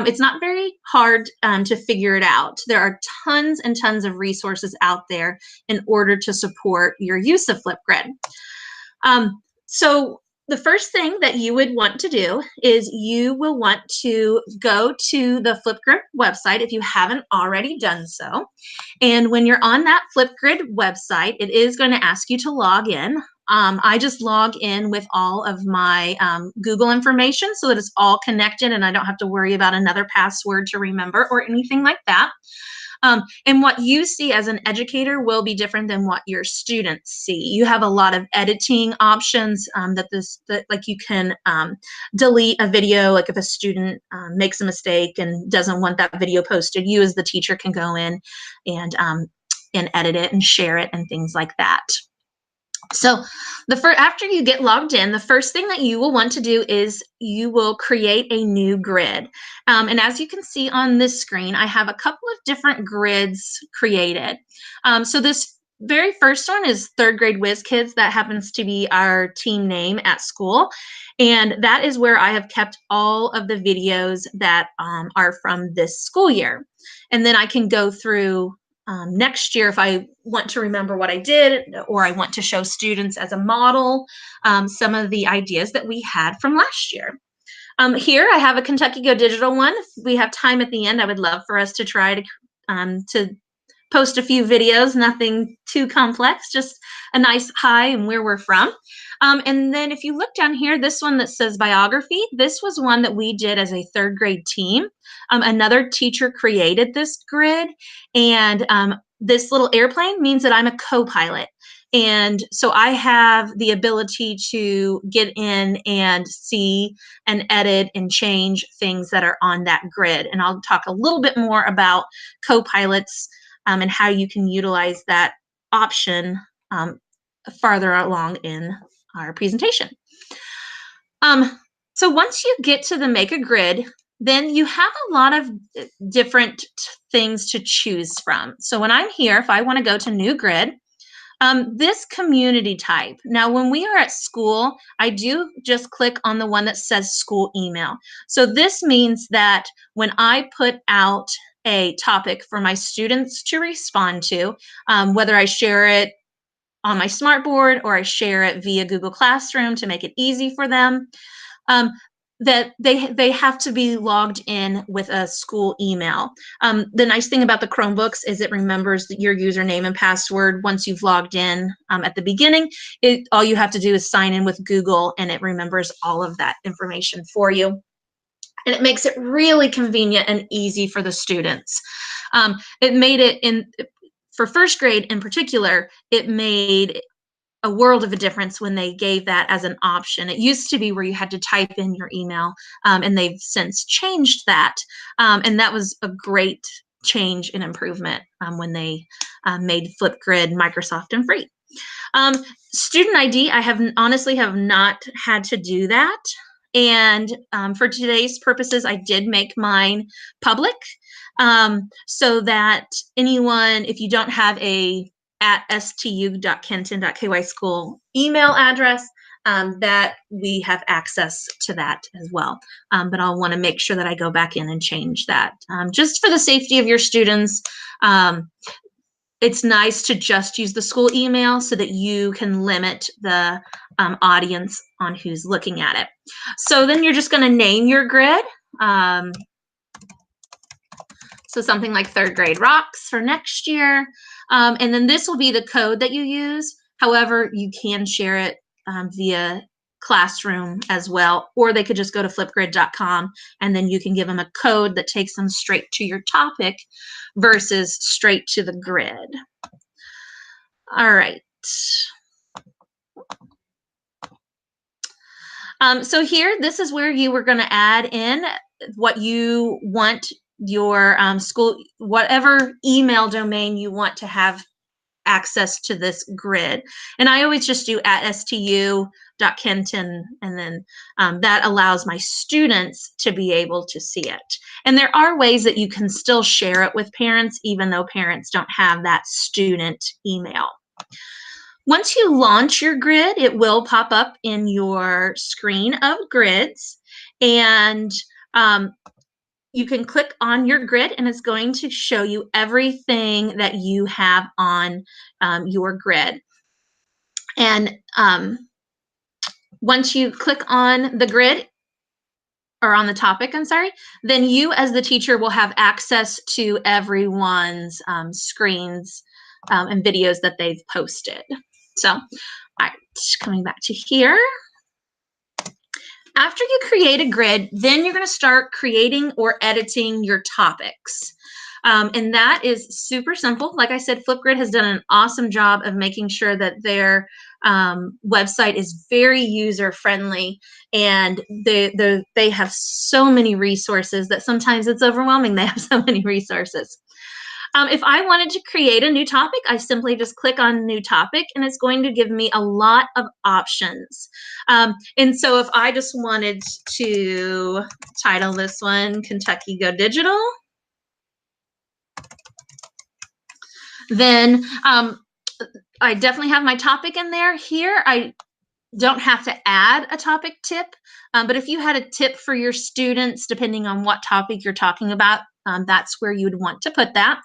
it's not very hard to figure it out. There are tons and tons of resources out there in order to support your use of Flipgrid. So the first thing that you would want to do is you will want to go to the Flipgrid website if you haven't already done so. And when you're on that Flipgrid website, it is going to ask you to log in. I just log in with all of my Google information so that it's all connected and I don't have to worry about another password to remember or anything like that. And what you see as an educator will be different than what your students see. You have a lot of editing options that like you can delete a video, like if a student makes a mistake and doesn't want that video posted, you as the teacher can go in and edit it and share it and things like that. So after you get logged in, the first thing that you will want to do is you will create a new grid. And as you can see on this screen, I have a couple of different grids created. So this very first one is Third Grade Whiz Kids. That happens to be our team name at school. And that is where I have kept all of the videos that are from this school year. And then I can go through next year if I want to remember what I did or I want to show students as a model some of the ideas that we had from last year. Here I have a Kentucky Go Digital one. If we have time at the end, I would love for us to try to post a few videos, nothing too complex, just a nice hi and where we're from. And then if you look down here, this one that says biography, this was one that we did as a third grade team. Another teacher created this grid, and this little airplane means that I'm a co-pilot. And so I have the ability to get in and see and edit and change things that are on that grid. And I'll talk a little bit more about co-pilots and how you can utilize that option farther along in our presentation. So once you get to the Make a Grid, then you have a lot of different things to choose from. So when I'm here, if I want to go to New Grid, this community type. Now, when we are at school, I do just click on the one that says school email. So this means that when I put out a topic for my students to respond to, whether I share it on my smartboard or I share it via Google Classroom to make it easy for them, that they have to be logged in with a school email. The nice thing about the Chromebooks is it remembers your username and password once you've logged in at the beginning. All you have to do is sign in with Google and it remembers all of that information for you. And it makes it really convenient and easy for the students. It made it for first grade in particular, it made a world of a difference when they gave that as an option. It used to be where you had to type in your email, and they've since changed that. And that was a great change and improvement when they made Flipgrid Microsoft and free. Student ID, I honestly have not had to do that. And for today's purposes, I did make mine public so that anyone, if you don't have a @stu.kenton.ky school email address, that we have access to that as well. But I'll want to make sure that I go back in and change that. Just for the safety of your students, it's nice to just use the school email so that you can limit the audience on who's looking at it. So then you're just going to name your grid. So something like Third Grade Rocks for next year. And then this will be the code that you use. However, you can share it via Classroom as well, or they could just go to flipgrid.com and then you can give them a code that takes them straight to your topic versus straight to the grid. All right. So here, this is where you were going to add in what you want your school, whatever email domain you want to have access to this grid. And I always just do @stu.kenton, and then that allows my students to be able to see it. And there are ways that you can still share it with parents, even though parents don't have that student email. Once you launch your grid, it will pop up in your screen of grids, and you can click on your grid and it's going to show you everything that you have on your grid. And once you click on the grid, or on the topic, I'm sorry, then you as the teacher will have access to everyone's screens and videos that they've posted. So, all right, coming back to here. After you create a grid, then you're going to start creating or editing your topics. And that is super simple. Like I said, Flipgrid has done an awesome job of making sure that their website is very user-friendly, and they have so many resources that sometimes it's overwhelming. They have so many resources. If I wanted to create a new topic, I simply just click on new topic and it's going to give me a lot of options. And so if I just wanted to title this one, Kentucky Go Digital, then I definitely have my topic in there. Here, I don't have to add a topic tip, but if you had a tip for your students, depending on what topic you're talking about, that's where you would want to put that.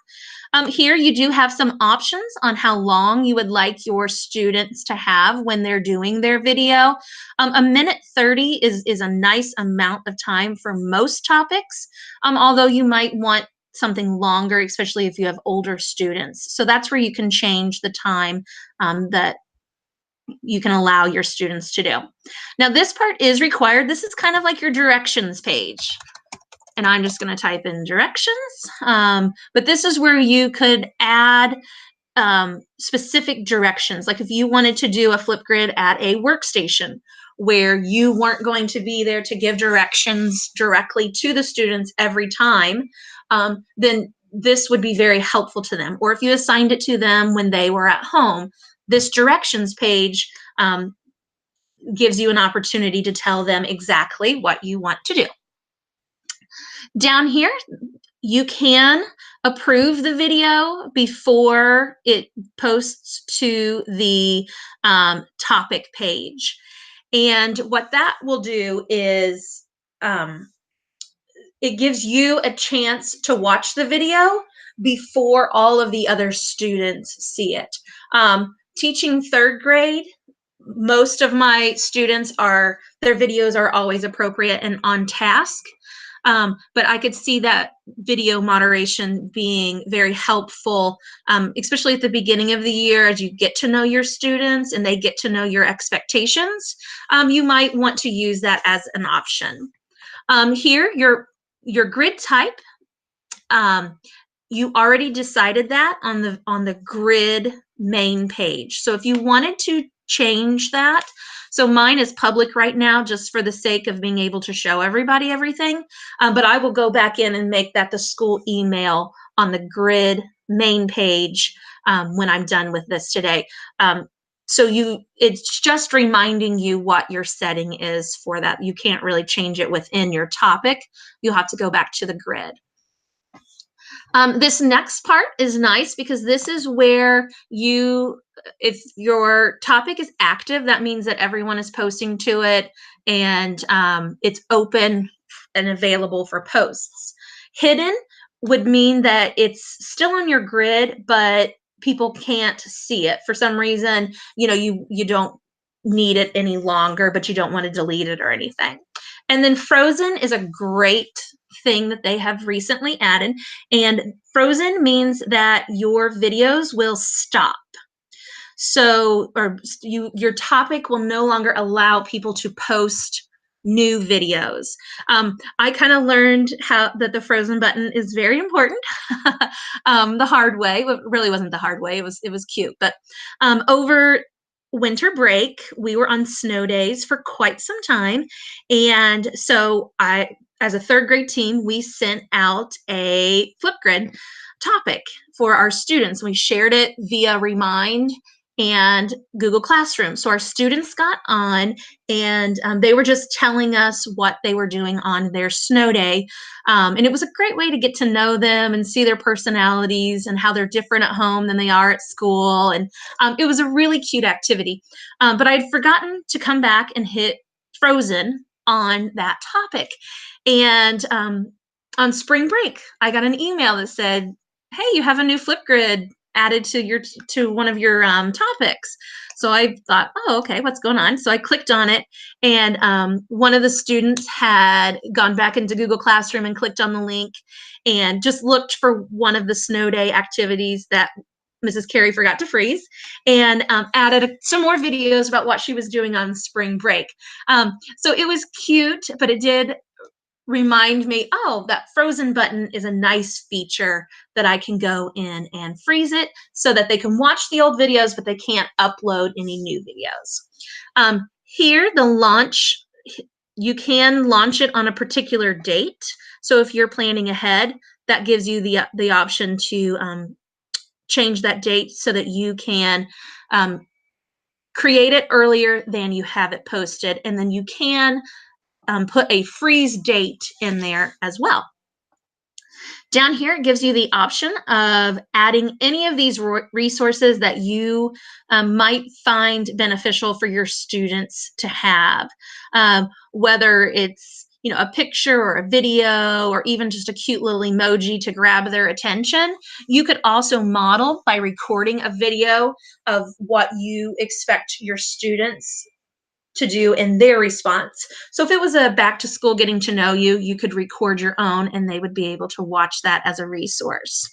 Here you do have some options on how long you would like your students to have when they're doing their video. A minute 30 is a nice amount of time for most topics, although you might want something longer, especially if you have older students. So that's where you can change the time that you can allow your students to do. Now this part is required. This is kind of like your directions page. And I'm just going to type in directions. But this is where you could add specific directions. Like if you wanted to do a Flipgrid at a workstation where you weren't going to be there to give directions directly to the students every time, then this would be very helpful to them. Or if you assigned it to them when they were at home, this directions page gives you an opportunity to tell them exactly what you want to do. Down here, you can approve the video before it posts to the topic page. And what that will do is it gives you a chance to watch the video before all of the other students see it. Teaching third grade, most of my students their videos are always appropriate and on task. But I could see that video moderation being very helpful, especially at the beginning of the year as you get to know your students and they get to know your expectations. You might want to use that as an option. Here, your grid type, you already decided that on the grid main page. So if you wanted to change that, so mine is public right now just for the sake of being able to show everybody everything, but I will go back in and make that the school email on the grid main page when I'm done with this today. So it's just reminding you what your setting is for that. You can't really change it within your topic. You'll have to go back to the grid. This next part is nice because this is where if your topic is active, that means that everyone is posting to it and it's open and available for posts. Hidden would mean that it's still on your grid, but people can't see it. For some reason, you don't need it any longer, but you don't want to delete it or anything. And then frozen is a great thing that they have recently added. And frozen means that your videos will stop. So, your topic will no longer allow people to post new videos. I kind of learned that the frozen button is very important the hard way. It really wasn't the hard way. It was cute. But over winter break, we were on snow days for quite some time. And so as a third grade team, we sent out a Flipgrid topic for our students. We shared it via Remind, and Google Classroom. So our students got on, and they were just telling us what they were doing on their snow day. And it was a great way to get to know them and see their personalities and how they're different at home than they are at school. And it was a really cute activity. But I'd forgotten to come back and hit Frozen on that topic. And on spring break, I got an email that said, hey, you have a new Flipgrid added to one of your topics. So I thought, oh, okay, what's going on? So I clicked on it, and one of the students had gone back into Google Classroom and clicked on the link and just looked for one of the snow day activities that Mrs. Carey forgot to freeze, and added some more videos about what she was doing on spring break. So it was cute, but it did remind me, oh, that Frozen button is a nice feature that I can go in and freeze it so that they can watch the old videos, but they can't upload any new videos. Here, the launch, you can launch it on a particular date. So if you're planning ahead, that gives you the option to change that date so that you can create it earlier than you have it posted, and then you can put a freeze date in there as well. Down here, it gives you the option of adding any of these resources that you might find beneficial for your students to have, whether it's a picture or a video or even just a cute little emoji to grab their attention. You could also model by recording a video of what you expect your students to do in their response. So if it was a back to school getting to know you, you could record your own and they would be able to watch that as a resource.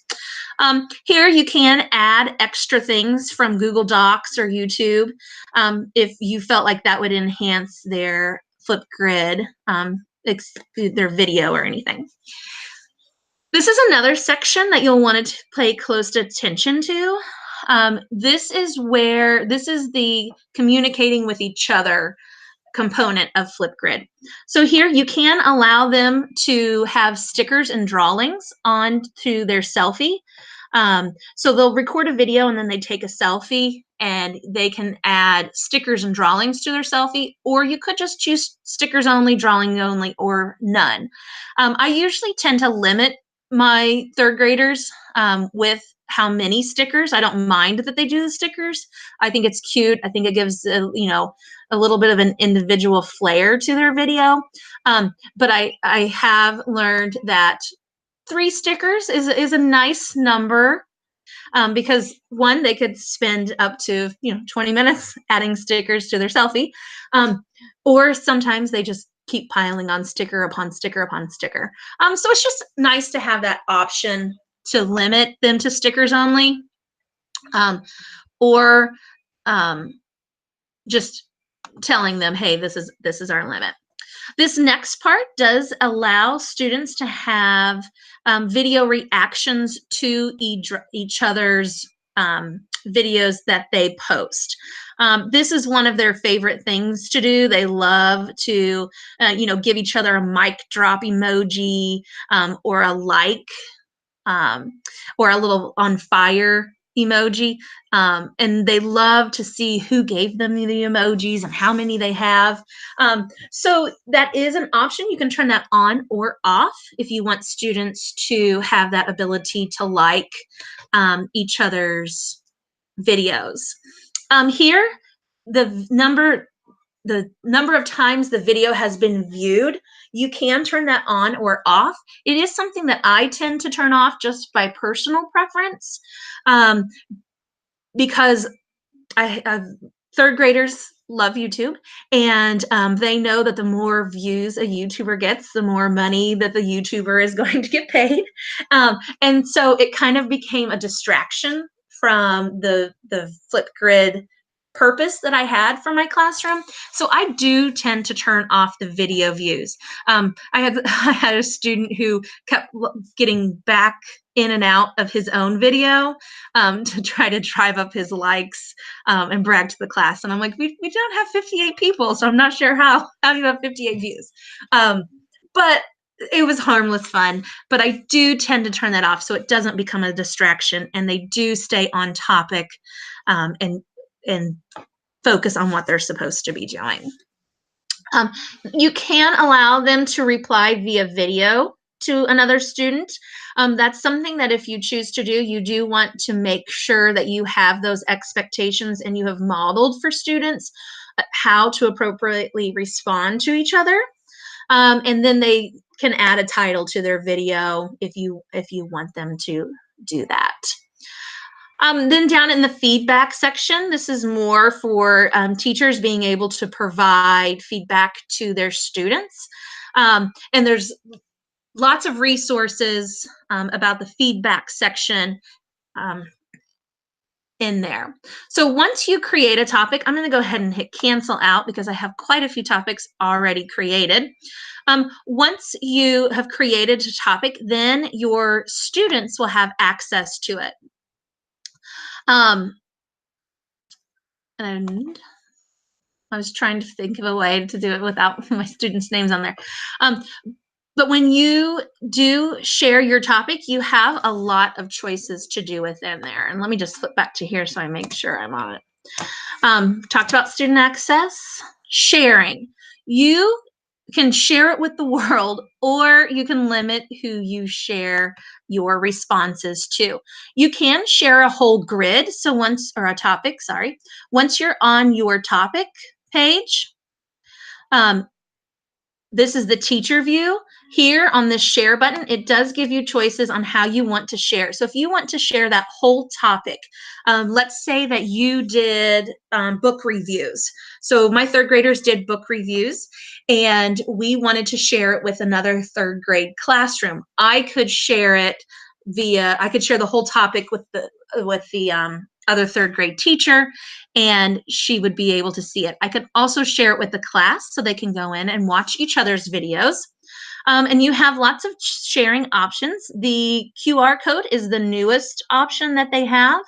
Here you can add extra things from Google Docs or YouTube if you felt like that would enhance their Flipgrid, their video or anything. This is another section that you'll want to pay close attention to. This is the communicating with each other component of Flipgrid. So here you can allow them to have stickers and drawings onto their selfie. So they'll record a video and then they take a selfie and they can add stickers and drawings to their selfie, or you could just choose stickers only, drawing only, or none. I usually tend to limit my third graders with how many stickers. I don't mind that they do the stickers. I think it's cute. I think it gives a little bit of an individual flair to their video. But I have learned that 3 stickers is a nice number because one, they could spend up to 20 minutes adding stickers to their selfie, or sometimes they just keep piling on sticker upon sticker upon sticker. So it's just nice to have that option to limit them to stickers only, or just telling them, hey, this is our limit. This next part does allow students to have video reactions to each other's videos that they post. This is one of their favorite things to do. They love to, give each other a mic drop emoji, or a like, or a little on fire emoji. And they love to see who gave them the emojis and how many they have. So that is an option. You can turn that on or off if you want students to have that ability to like each other's videos. Here, the number of times the video has been viewed, you can turn that on or off. It is something that I tend to turn off just by personal preference, because third graders love YouTube, and they know that the more views a YouTuber gets, the more money that the YouTuber is going to get paid. And so it kind of became a distraction from the Flipgrid purpose that I had for my classroom. So I do tend to turn off the video views. I had a student who kept getting back in and out of his own video to try to drive up his likes and brag to the class. And I'm like, we don't have 58 people, so I'm not sure how you have 58 views. But it was harmless fun. But I do tend to turn that off so it doesn't become a distraction and they do stay on topic and and focus on what they're supposed to be doing. You can allow them to reply via video to another student. That's something that if you choose to do, you do want to make sure that you have those expectations and you have modeled for students how to appropriately respond to each other. And then they can add a title to their video if you want them to do that. Then down in the feedback section, this is more for teachers being able to provide feedback to their students. And there's lots of resources about the feedback section in there. So once you create a topic, I'm going to go ahead and hit cancel out because I have quite a few topics already created. Once you have created a topic, then your students will have access to it. And I was trying to think of a way to do it without my students' names on there. But when you do share your topic, you have a lot of choices to do within there. And let me just flip back to here so I make sure I'm on it. Talked about student access, sharing. You can share it with the world, or you can limit who you share your responses to. You can share a whole grid. So once you're on your topic page, this is the teacher view. Here on this share button, it does give you choices on how you want to share. So if you want to share that whole topic, let's say that you did book reviews. So my third graders did book reviews, and we wanted to share it with another third grade classroom. I could share it I could share the whole topic with the other third grade teacher, and she would be able to see it. I could also share it with the class so they can go in and watch each other's videos. And you have lots of sharing options. The QR code is the newest option that they have.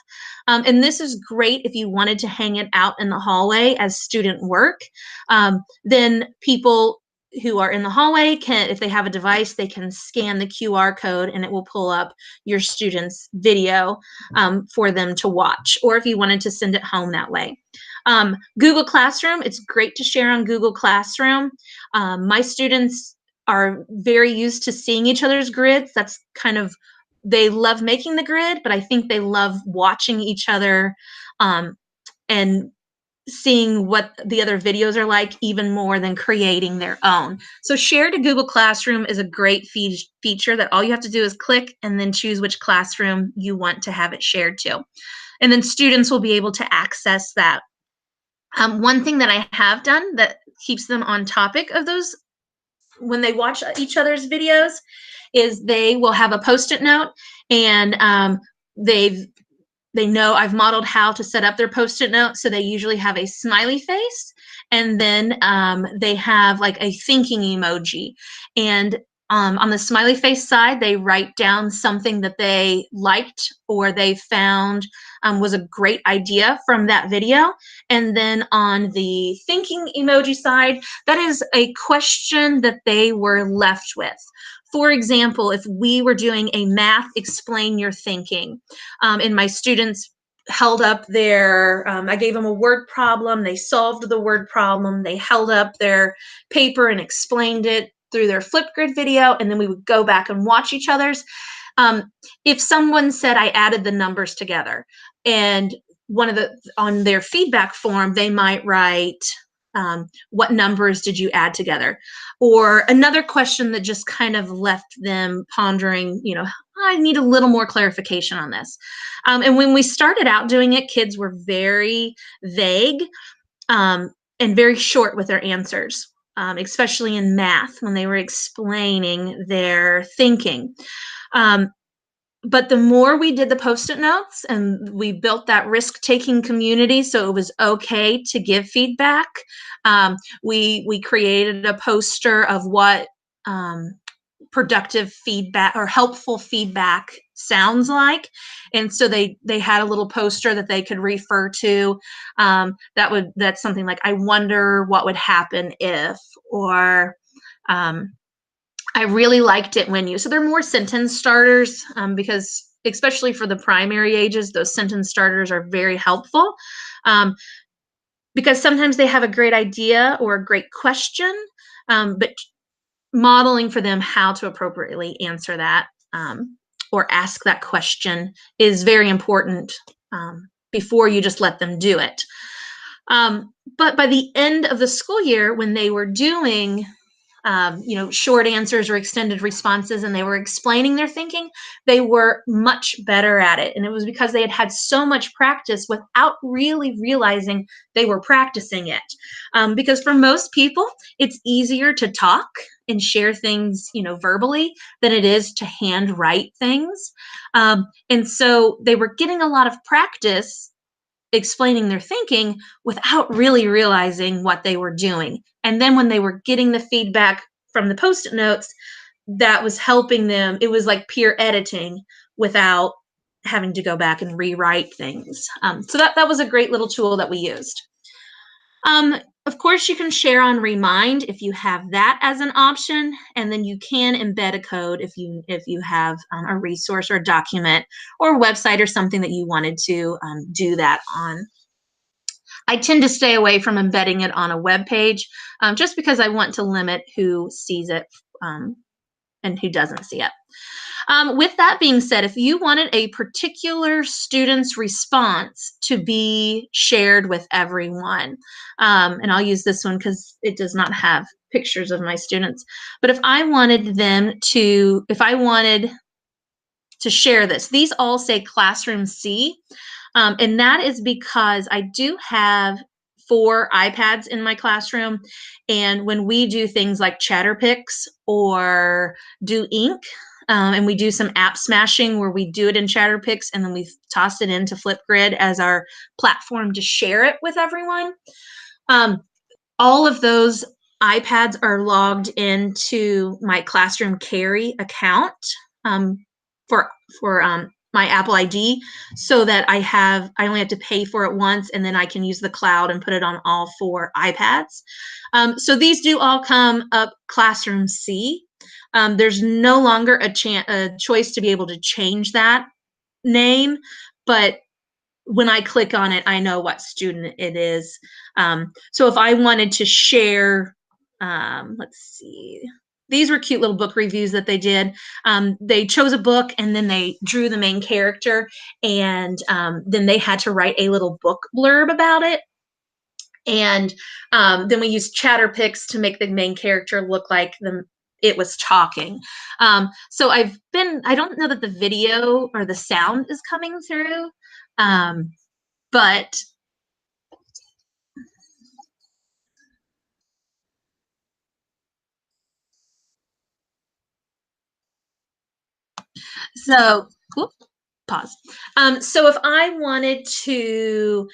And this is great if you wanted to hang it out in the hallway as student work. Then people who are in the hallway can, if they have a device, they can scan the QR code and it will pull up your student's video for them to watch, or if you wanted to send it home that way. Google Classroom, it's great to share on Google Classroom. My students are very used to seeing each other's grids. That's kind of, they love making the grid, but I think they love watching each other and seeing what the other videos are like even more than creating their own. So share to Google Classroom is a great feature that all you have to do is click and then choose which classroom you want to have it shared to. And then students will be able to access that. One thing that I have done that keeps them on topic of those when they watch each other's videos is they will have a Post-it note, and they know I've modeled how to set up their Post-it note. So they usually have a smiley face, and then they have like a thinking emoji. And on the smiley face side, they write down something that they liked or they found was a great idea from that video. And then on the thinking emoji side, that is a question that they were left with. For example, if we were doing a math explain your thinking, and my students held up their, I gave them a word problem, they solved the word problem, they held up their paper and explained it through their Flipgrid video, and then we would go back and watch each other's. If someone said I added the numbers together, and on their feedback form, they might write, what numbers did you add together? Or another question that just kind of left them pondering, you know, I need a little more clarification on this. And when we started out doing it, kids were very vague and very short with their answers, especially in math when they were explaining their thinking. But the more we did the Post-it notes and we built that risk-taking community so it was okay to give feedback, we created a poster of what productive feedback or helpful feedback sounds like. And so they had a little poster that they could refer to. That's something like, I wonder what would happen if, or I really liked it when you, so they're more sentence starters because especially for the primary ages, those sentence starters are very helpful, because sometimes they have a great idea or a great question, but modeling for them how to appropriately answer that, or ask that question is very important, before you just let them do it. But by the end of the school year, when they were doing short answers or extended responses, and they were explaining their thinking, they were much better at it. And it was because they had had so much practice without really realizing they were practicing it. Because for most people, it's easier to talk and share things, verbally than it is to handwrite things. And so they were getting a lot of practice explaining their thinking without really realizing what they were doing. And then when they were getting the feedback from the Post-it notes, that was helping them. It was like peer editing without having to go back and rewrite things. So that was a great little tool that we used. Of course, you can share on Remind if you have that as an option, and then you can embed a code if you have a resource or a document or a website or something that you wanted to do that on. I tend to stay away from embedding it on a web page, just because I want to limit who sees it and who doesn't see it. With that being said, if you wanted a particular student's response to be shared with everyone, and I'll use this one because it does not have pictures of my students, but if I wanted to share this, these all say Classroom C, and that is because I do have 4 iPads in my classroom, and when we do things like Chatterpix or do Ink, and we do some app smashing where we do it in Chatterpix and then we toss it into Flipgrid as our platform to share it with everyone. All of those iPads are logged into my Classroom Carry account for my Apple ID, so that I only have to pay for it once, and then I can use the cloud and put it on all 4 iPads. So these do all come up Classroom C. There's no longer a choice to be able to change that name, but when I click on it, I know what student it is. So if I wanted to share, let's see, these were cute little book reviews that they did. They chose a book and then they drew the main character, and then they had to write a little book blurb about it. And then we used Chatterpix to make the main character look like it was talking. So I don't know that the video or the sound is coming through, but so, whoop, pause. So if I wanted to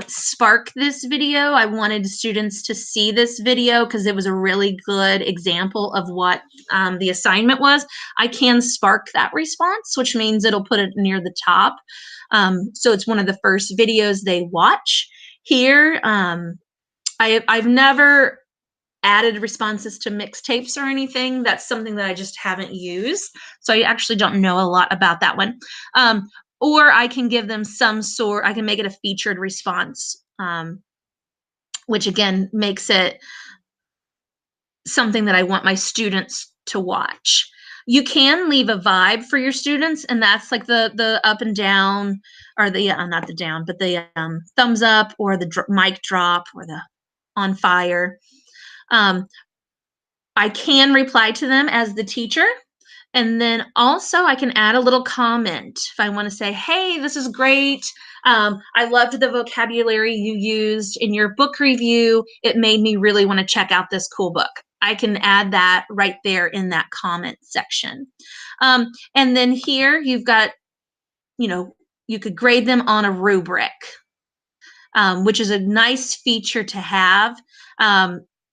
spark this video, I wanted students to see this video because it was a really good example of what the assignment was, I can spark that response, which means it'll put it near the top. So it's one of the first videos they watch. Here, I've never added responses to mixtapes or anything. That's something that I just haven't used. So I actually don't know a lot about that one. Or I can give them I can make it a featured response, which again makes it something that I want my students to watch. You can leave a vibe for your students, and that's like the up and down, or the not the down, but the thumbs up, or the mic drop, or the on fire. I can reply to them as the teacher, and then also I can add a little comment if I want to say, hey, this is great. I loved the vocabulary you used in your book review. It made me really want to check out this cool book. I can add that right there in that comment section. And then here you've got, you could grade them on a rubric, which is a nice feature to have.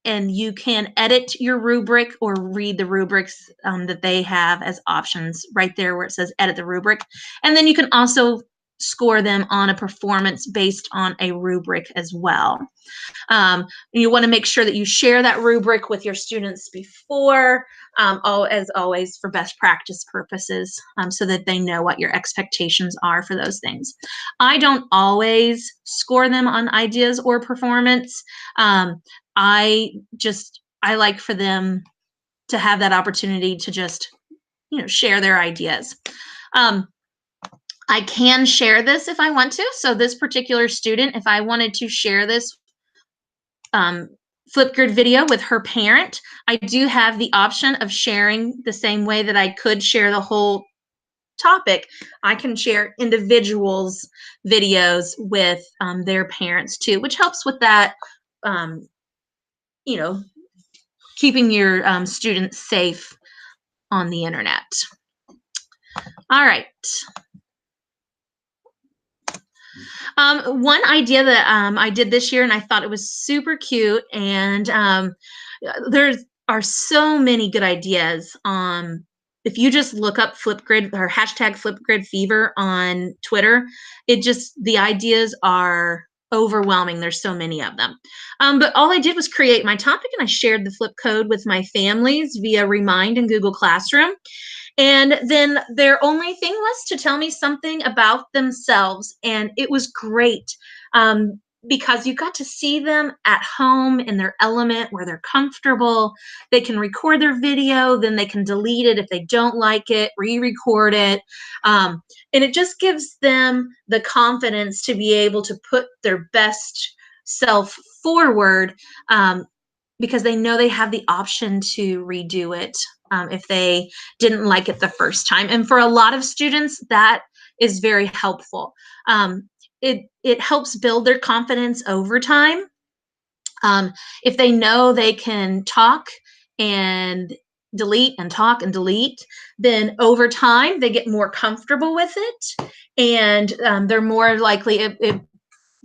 And you can edit your rubric or read the rubrics that they have as options right there where it says edit the rubric. And then you can also score them on a performance based on a rubric as well. You want to make sure that you share that rubric with your students before, as always, for best practice purposes, so that they know what your expectations are for those things. I don't always score them on ideas or performance. I like for them to have that opportunity to just, share their ideas. I can share this if I want to. So this particular student, if I wanted to share this Flipgrid video with her parent, I do have the option of sharing the same way that I could share the whole topic. I can share individuals' videos with their parents too, which helps with that, keeping your students safe on the internet. All right. One idea that I did this year, and I thought it was super cute, and there are so many good ideas. If you just look up Flipgrid or hashtag Flipgrid Fever on Twitter, the ideas are overwhelming. There's so many of them. But all I did was create my topic, and I shared the flip code with my families via Remind in Google Classroom. And then their only thing was to tell me something about themselves. And it was great because you got to see them at home in their element where they're comfortable. They can record their video, then they can delete it if they don't like it, re-record it. And it just gives them the confidence to be able to put their best self forward because they know they have the option to redo it if they didn't like it the first time. And for a lot of students, that is very helpful. It helps build their confidence over time. If they know they can talk and delete and talk and delete, then over time they get more comfortable with it, and they're more likely, it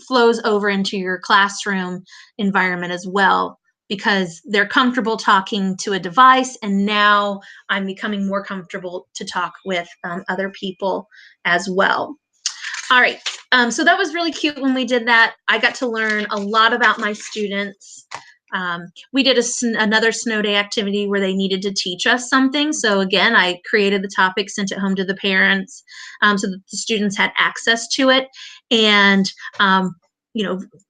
flows over into your classroom environment as well, because they're comfortable talking to a device, and now I'm becoming more comfortable to talk with other people as well. All right, so that was really cute when we did that. I got to learn a lot about my students. We did another snow day activity where they needed to teach us something. So again, I created the topic, sent it home to the parents so that the students had access to it. And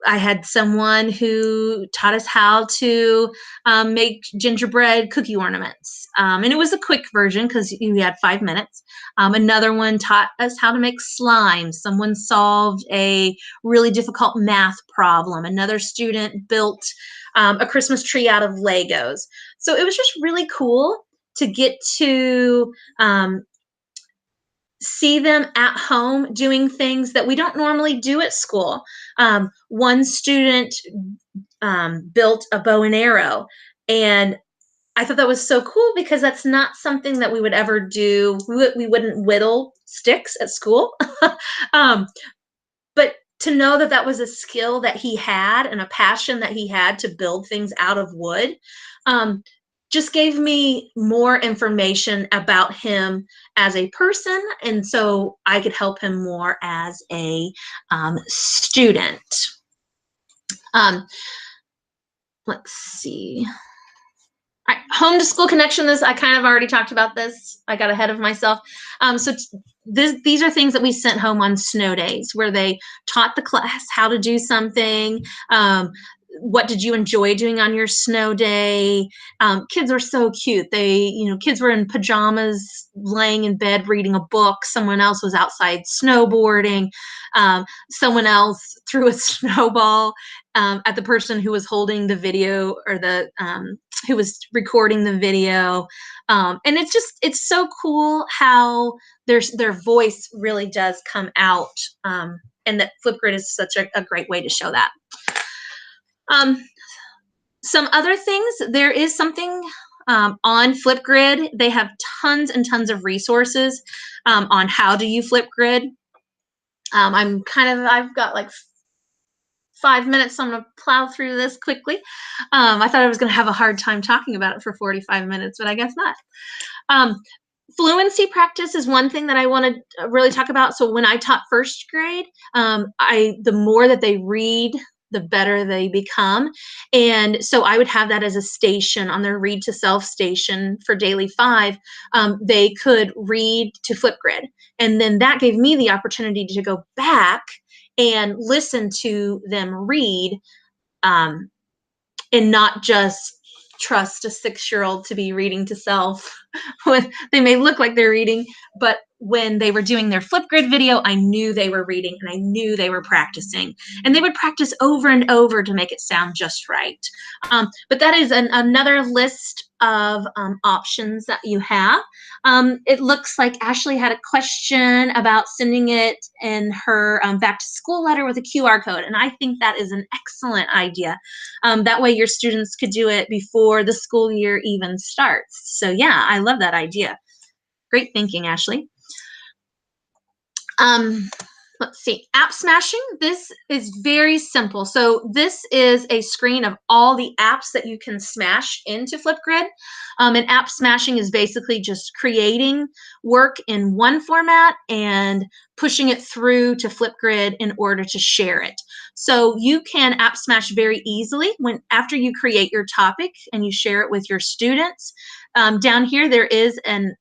I had someone who taught us how to make gingerbread cookie ornaments. And it was a quick version because you had 5 minutes. Another one taught us how to make slime. Someone solved a really difficult math problem. Another student built a Christmas tree out of Legos. So it was just really cool to get to see them at home doing things that we don't normally do at school. One student built a bow and arrow, and I thought that was so cool because that's not something that we would ever do. We wouldn't whittle sticks at school. But to know that that was a skill that he had and a passion that he had to build things out of wood just gave me more information about him as a person, and so I could help him more as a student. Let's see. All right, home to school connection. I kind of already talked about this. I got ahead of myself. These are things that we sent home on snow days where they taught the class how to do something. What did you enjoy doing on your snow day? Kids were so cute. Kids were in pajamas, laying in bed, reading a book. Someone else was outside snowboarding. Someone else threw a snowball at the person who was holding the video, or who was recording the video. And it's so cool how their voice really does come out. And that Flipgrid is such a great way to show that. Some other things, there is something on Flipgrid. They have tons and tons of resources on how to use Flipgrid. I've got like 5 minutes, so I'm going to plow through this quickly. I thought I was going to have a hard time talking about it for 45 minutes, but I guess not. Fluency practice is one thing that I want to really talk about. So when I taught first grade, the more that they read, the better they become. And so I would have that as a station on their Read to Self station for Daily 5. They could read to Flipgrid. And then that gave me the opportunity to go back and listen to them read, and not just trust a 6-year-old to be reading to self. When they may look like they're reading, but when they were doing their Flipgrid video, I knew they were reading and I knew they were practicing. And they would practice over and over to make it sound just right. But that is another list of options that you have. It looks like Ashley had a question about sending it in her back to school letter with a QR code. And I think that is an excellent idea. That way your students could do it before the school year even starts. So yeah, I love that idea. Great thinking, Ashley. Let's see, app smashing. This is very simple. So this is a screen of all the apps that you can smash into Flipgrid. And app smashing is basically just creating work in one format and pushing it through to Flipgrid in order to share it. So you can app smash very easily after you create your topic and you share it with your students. Down here, there is an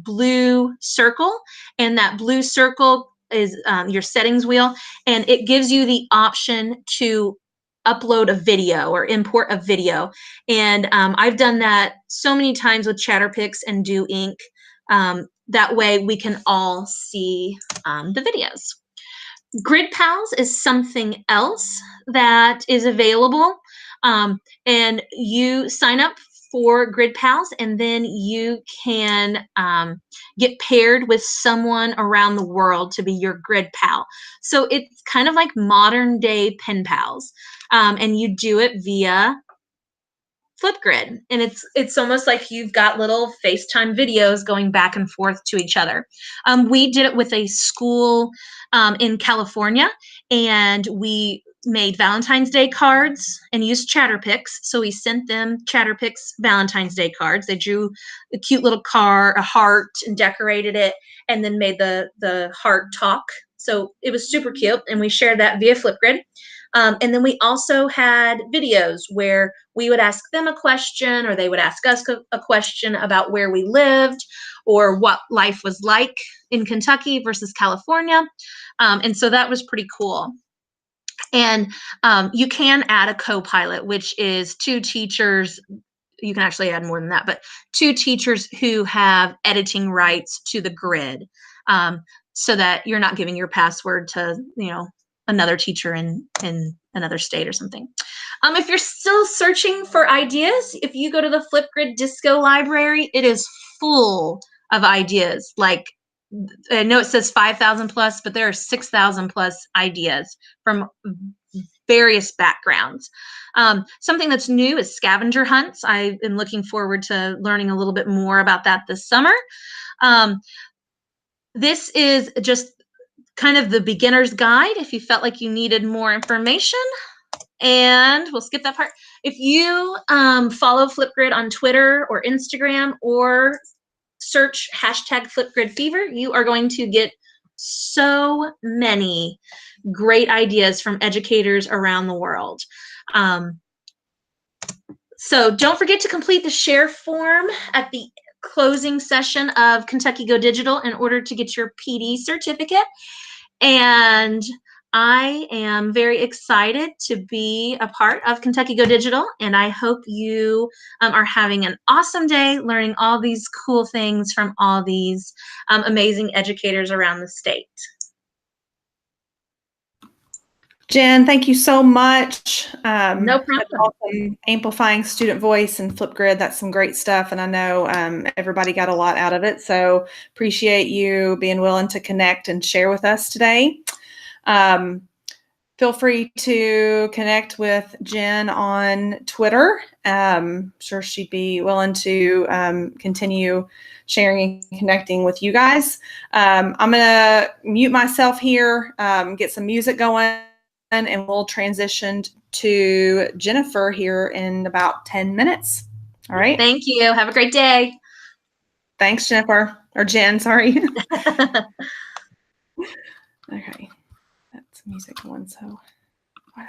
blue circle, and that blue circle is your settings wheel, and it gives you the option to upload a video or import a video. And I've done that so many times with Chatterpix and Do Ink. That way we can all see the videos. Grid Pals is something else that is available, and you sign up for Grid Pals, and then you can get paired with someone around the world to be your Grid Pal. So it's kind of like modern day pen pals, and you do it via Flipgrid, and it's almost like you've got little FaceTime videos going back and forth to each other. We did it with a school in California, and we made Valentine's Day cards and used Chatterpix. So we sent them Chatterpix Valentine's Day cards. They drew a cute little a heart, and decorated it, and then made the heart talk. So it was super cute, and we shared that via Flipgrid. And then we also had videos where we would ask them a question, or they would ask us a question about where we lived or what life was like in Kentucky versus California. And so that was pretty cool. And you can add a co-pilot, which is 2 teachers. You can actually add more than that, but 2 teachers who have editing rights to the grid, so that you're not giving your password to, another teacher in another state or something. If you're still searching for ideas, if you go to the Flipgrid Disco library, it is full of ideas. Like, I know it says 5,000 plus, but there are 6,000 plus ideas from various backgrounds. Something that's new is scavenger hunts. I am looking forward to learning a little bit more about that this summer. This is just kind of the beginner's guide if you felt like you needed more information. And we'll skip that part. If you follow Flipgrid on Twitter or Instagram, or search #FlipGridFever, you are going to get so many great ideas from educators around the world. So don't forget to complete the share form at the closing session of Kentucky Go Digital in order to get your PD certificate. And I am very excited to be a part of Kentucky Go Digital, and I hope you are having an awesome day learning all these cool things from all these amazing educators around the state. Jen, thank you so much. No problem. That's awesome. Amplifying student voice and Flipgrid, that's some great stuff, and I know everybody got a lot out of it, so appreciate you being willing to connect and share with us today. Feel free to connect with Jen on Twitter. I'm sure she'd be willing to continue sharing and connecting with you guys. I'm going to mute myself here, get some music going, and we'll transition to Jennifer here in about 10 minutes. All right. Thank you. Have a great day. Thanks, Jennifer. Or Jen, sorry. Okay. That's music one, so. Wow.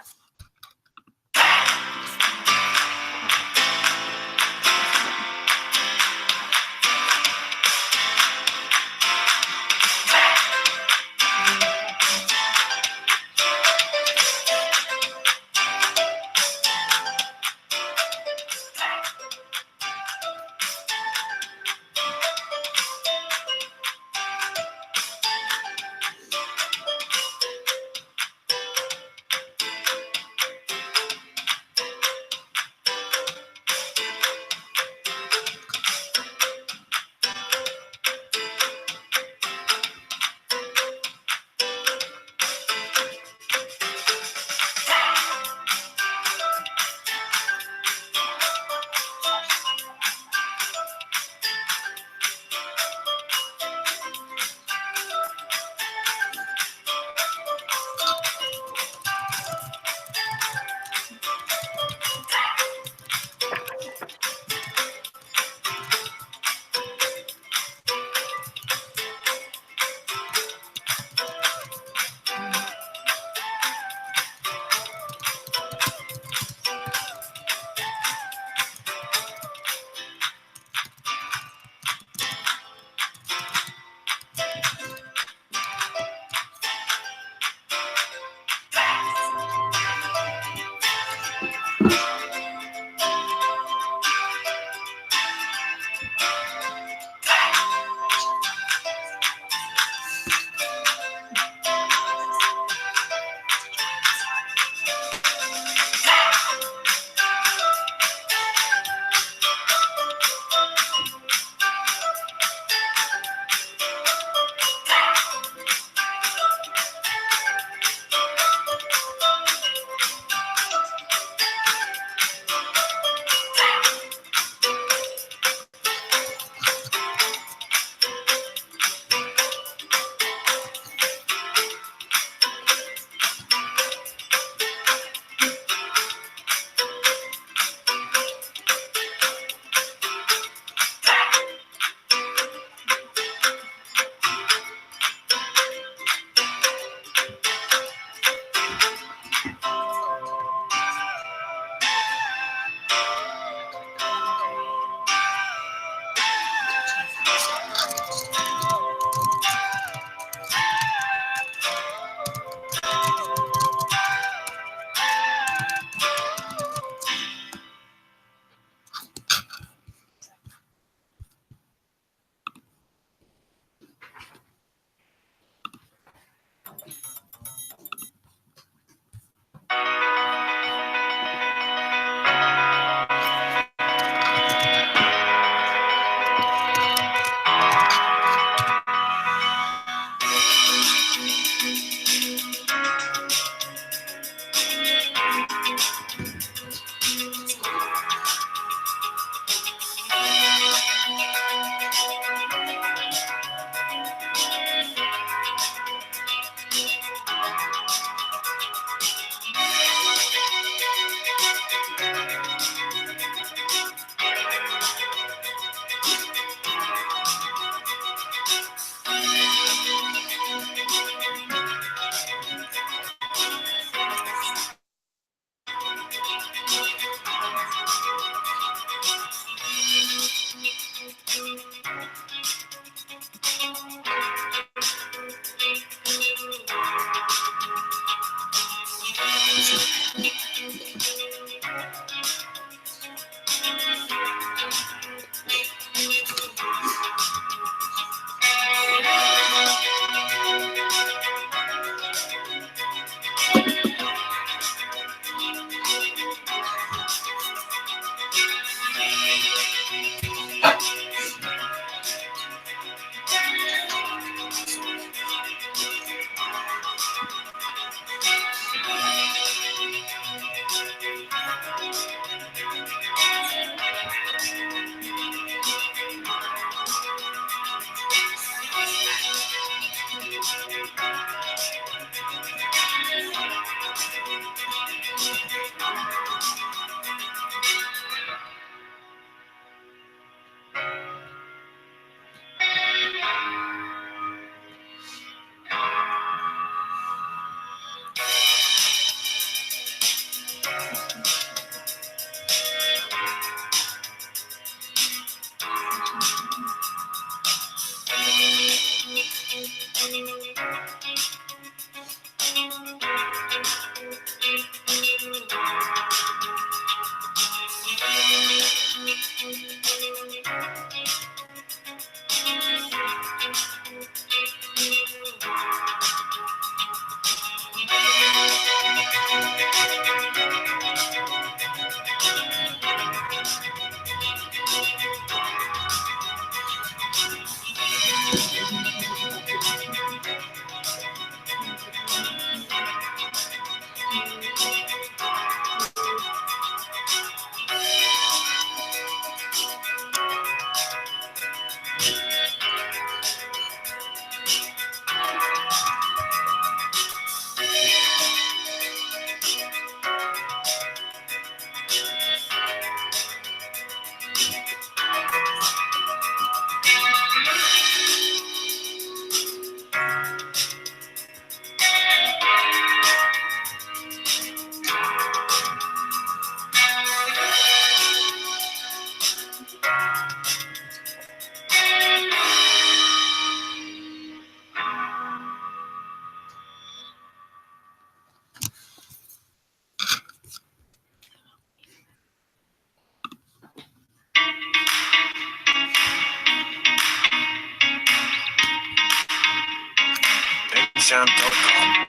Instagram.com.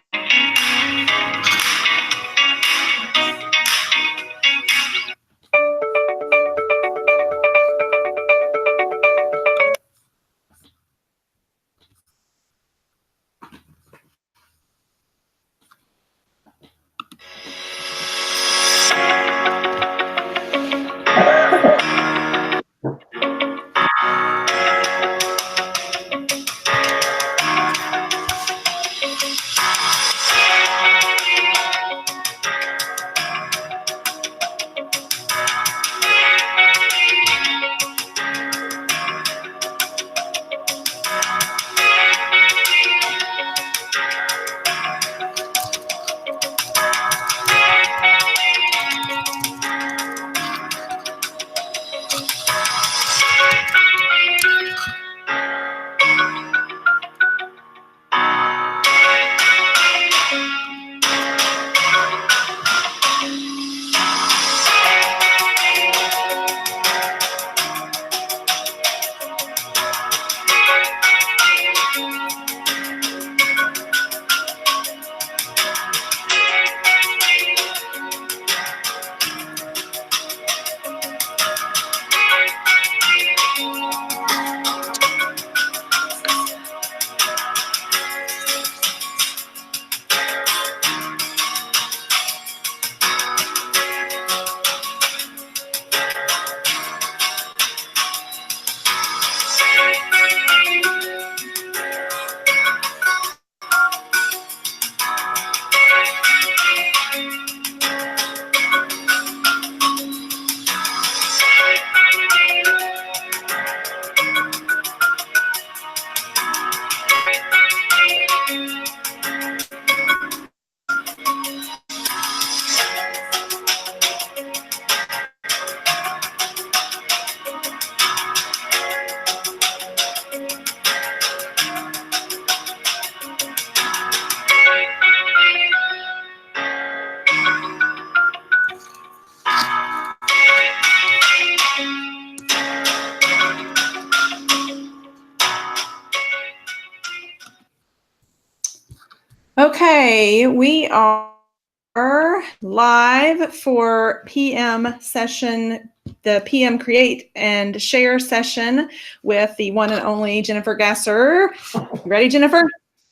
Okay, we are live for PM session, the PM Create and Share session with the one and only Jennifer Gasser. You ready, Jennifer?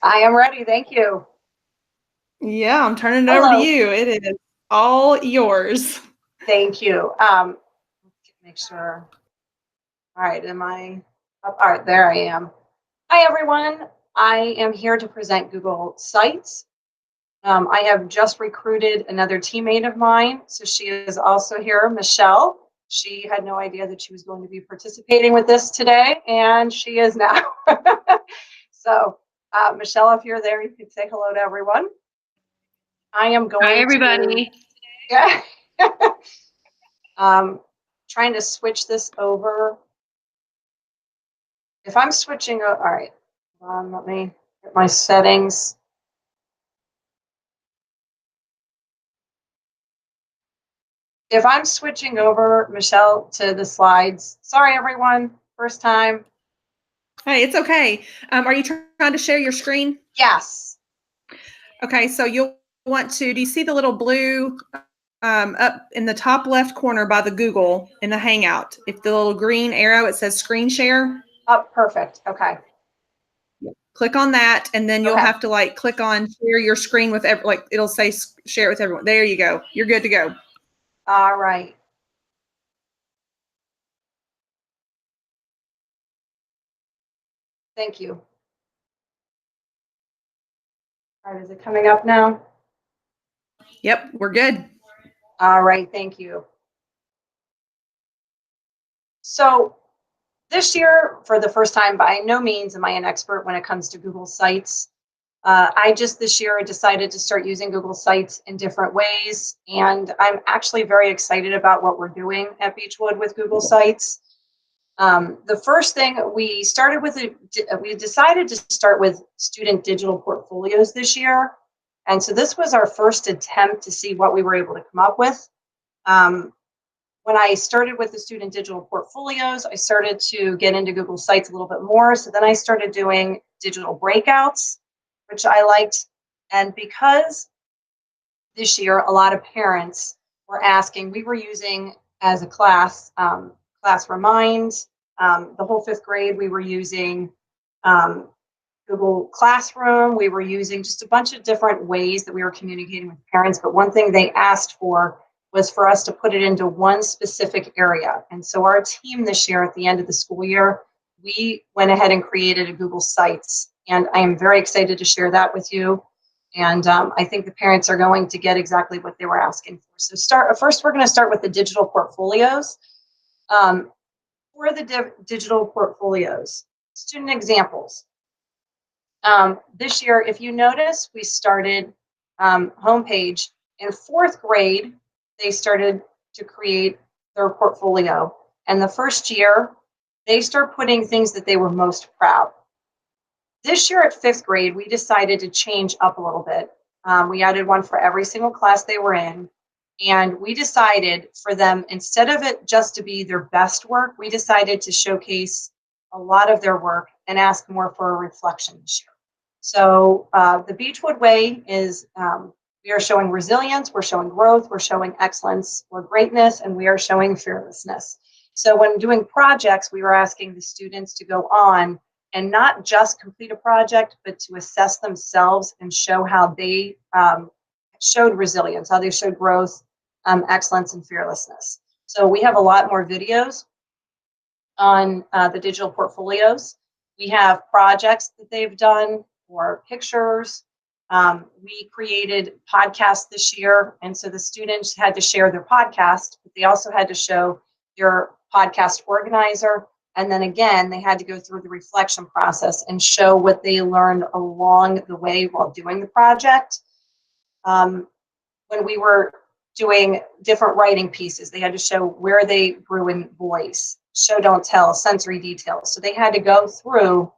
I am ready. Thank you. Yeah, I'm turning it over to you. It is all yours. Thank you. Make sure. All right. Am I up? All right. There I am. Hi, everyone. I am here to present Google Sites. I have just recruited another teammate of mine. So she is also here, Michelle. She had no idea that she was going to be participating with this today, and she is now. So, Michelle, if you're there, you can say hello to everyone. I am going. Hi, everybody. Yeah. Trying to switch this over. If I'm switching, all right, let me get my settings. If I'm switching over, Michelle, to the slides, sorry, everyone, first time. Hey, it's okay. Are you trying to share your screen? Yes. Okay, so you'll want to, do you see the little blue up in the top left corner by the Google in the Hangout? If the little green arrow, it says screen share. Oh, perfect. Okay. Click on that, and then you'll Okay. have to like click on share your screen with like it'll say share it with everyone. There you go. You're good to go. All right. Thank you. All right, is it coming up now? Yep, we're good. All right, thank you. So this year, for the first time, by no means am I an expert when it comes to Google Sites. I just this year decided to start using Google Sites in different ways, and I'm actually very excited about what we're doing at Beechwood with Google Sites. The first thing we started with, we decided to start with student digital portfolios this year. And so this was our first attempt to see what we were able to come up with. When I started with the student digital portfolios, I started to get into Google Sites a little bit more. So then I started doing digital breakouts. which I liked. And because this year a lot of parents were asking, we were using as a class, Class Remind, the whole 5th grade, we were using Google Classroom. We were using just a bunch of different ways that we were communicating with parents. But one thing they asked for was for us to put it into one specific area. And so our team this year at the end of the school year, we went ahead and created a Google Sites. And I am very excited to share that with you. And I think the parents are going to get exactly what they were asking for. So first, we're going to start with the digital portfolios. For the digital portfolios, student examples. This year, if you notice, we started homepage. In 4th grade, they started to create their portfolio. And the first year, they start putting things that they were most proud. This year at 5th grade, we decided to change up a little bit. We added one for every single class they were in. And we decided for them, instead of it just to be their best work, we decided to showcase a lot of their work and ask more for a reflection this year. So the Beechwood Way is, we are showing resilience, we're showing growth, we're showing excellence or greatness, and we are showing fearlessness. So when doing projects, we were asking the students to go on and not just complete a project, but to assess themselves and show how they showed resilience, how they showed growth, excellence, and fearlessness. So we have a lot more videos on the digital portfolios. We have projects that they've done or pictures. We created podcasts this year, and so the students had to share their podcast, but they also had to show their podcast organizer. And then again, they had to go through the reflection process and show what they learned along the way while doing the project. When we were doing different writing pieces, they had to show where they grew in voice, show, don't tell, sensory details. So they had to go through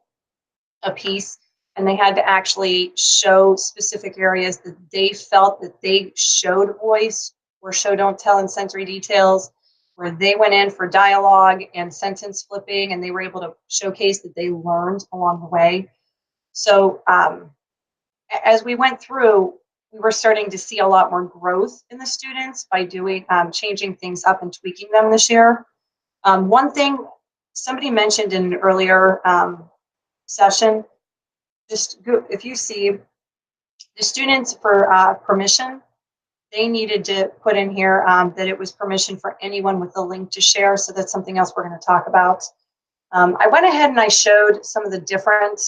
a piece and they had to actually show specific areas that they felt that they showed voice or show, don't tell, and sensory details, where they went in for dialogue and sentence flipping, and they were able to showcase that they learned along the way. So as we went through, we were starting to see a lot more growth in the students by doing changing things up and tweaking them this year. One thing somebody mentioned in an earlier session, if you see the students for permission, they needed to put in here that it was permission for anyone with a link to share. So that's something else we're going to talk about. I went ahead and I showed some of the different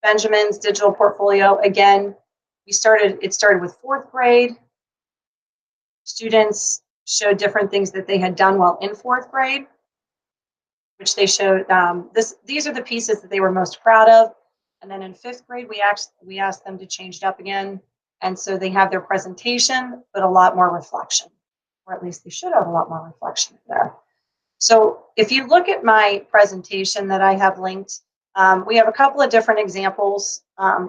Benjamin's digital portfolio. Again, it started with 4th grade. Students showed different things that they had done while in 4th grade, which they showed. These are the pieces that they were most proud of. And then in 5th grade, we asked them to change it up again. And so they have their presentation, but a lot more reflection, or at least they should have a lot more reflection there. So if you look at my presentation that I have linked, we have a couple of different examples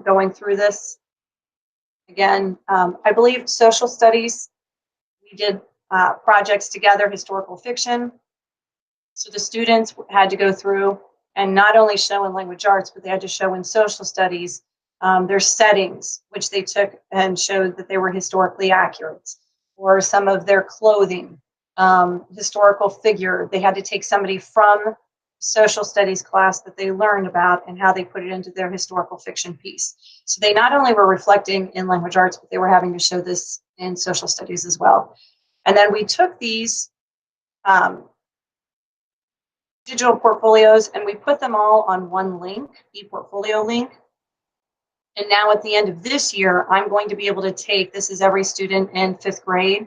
going through this. Again, I believe social studies, we did projects together, historical fiction. So the students had to go through and not only show in language arts, but they had to show in social studies their settings, which they took and showed that they were historically accurate, or some of their clothing, historical figure. They had to take somebody from social studies class that they learned about and how they put it into their historical fiction piece. So they not only were reflecting in language arts, but they were having to show this in social studies as well. And then we took these digital portfolios and we put them all on one link, ePortfolio link. And now at the end of this year, I'm going to be able to take, this is every student in 5th grade.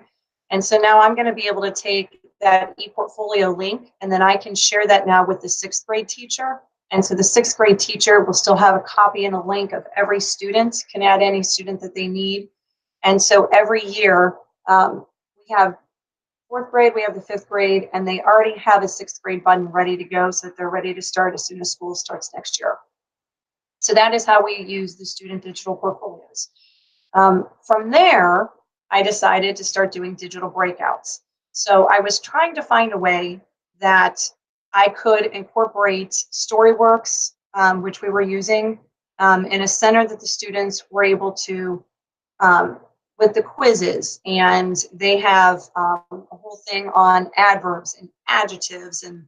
And so now I'm going to be able to take that ePortfolio link, and then I can share that now with the 6th grade teacher. And so the 6th grade teacher will still have a copy and a link of every student, can add any student that they need. And so every year, we have 4th grade, we have the 5th grade, and they already have a 6th grade button ready to go so that they're ready to start as soon as school starts next year. So that is how we use the student digital portfolios. From there, I decided to start doing digital breakouts. So I was trying to find a way that I could incorporate Storyworks, which we were using, in a center that the students were able to, with the quizzes, and they have a whole thing on adverbs and adjectives and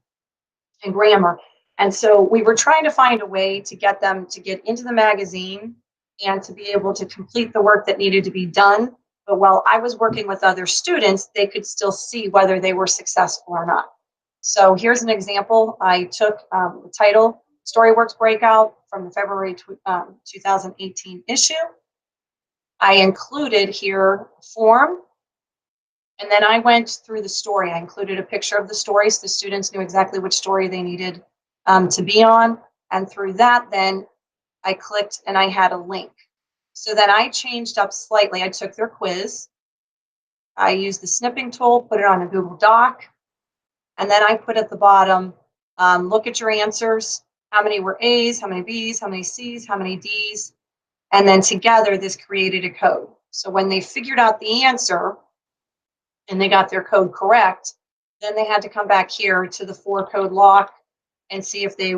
grammar. And so we were trying to find a way to get them to get into the magazine and to be able to complete the work that needed to be done. But while I was working with other students, they could still see whether they were successful or not. So here's an example. I took the title, Storyworks Breakout, from the February 2018 issue. I included here a form, and then I went through the story. I included a picture of the story so the students knew exactly which story they needed to be on. And through that, then I clicked and I had a link. So then I changed up slightly. I took their quiz. I used the snipping tool, put it on a Google Doc. And then I put at the bottom, look at your answers. How many were A's, how many B's, how many C's, how many D's. And then together, this created a code. So when they figured out the answer and they got their code correct, then they had to come back here to the 4-code lock and see if they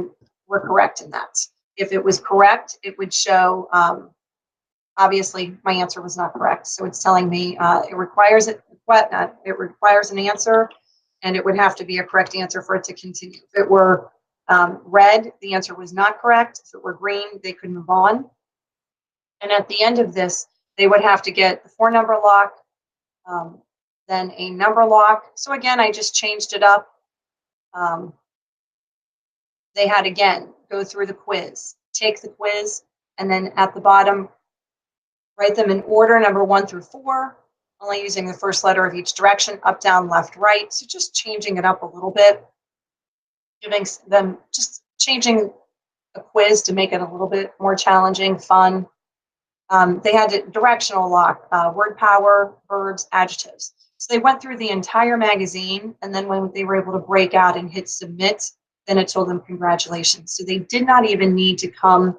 were correct in that. If it was correct, it would show, obviously my answer was not correct. So it's telling me it requires an answer, and it would have to be a correct answer for it to continue. If it were red, the answer was not correct. If it were green, they could move on. And at the end of this, they would have to get the 4-number lock, then a number lock. So again, I just changed it up. They had, again, go through the quiz, take the quiz, and then at the bottom, write them in order, number 1 through 4, only using the first letter of each direction, up, down, left, right. So just changing it up a little bit, giving them, just changing a quiz to make it a little bit more challenging, fun. They had a directional lock, word power, verbs, adjectives. So they went through the entire magazine, and then when they were able to break out and hit submit, then it told them congratulations. So they did not even need to come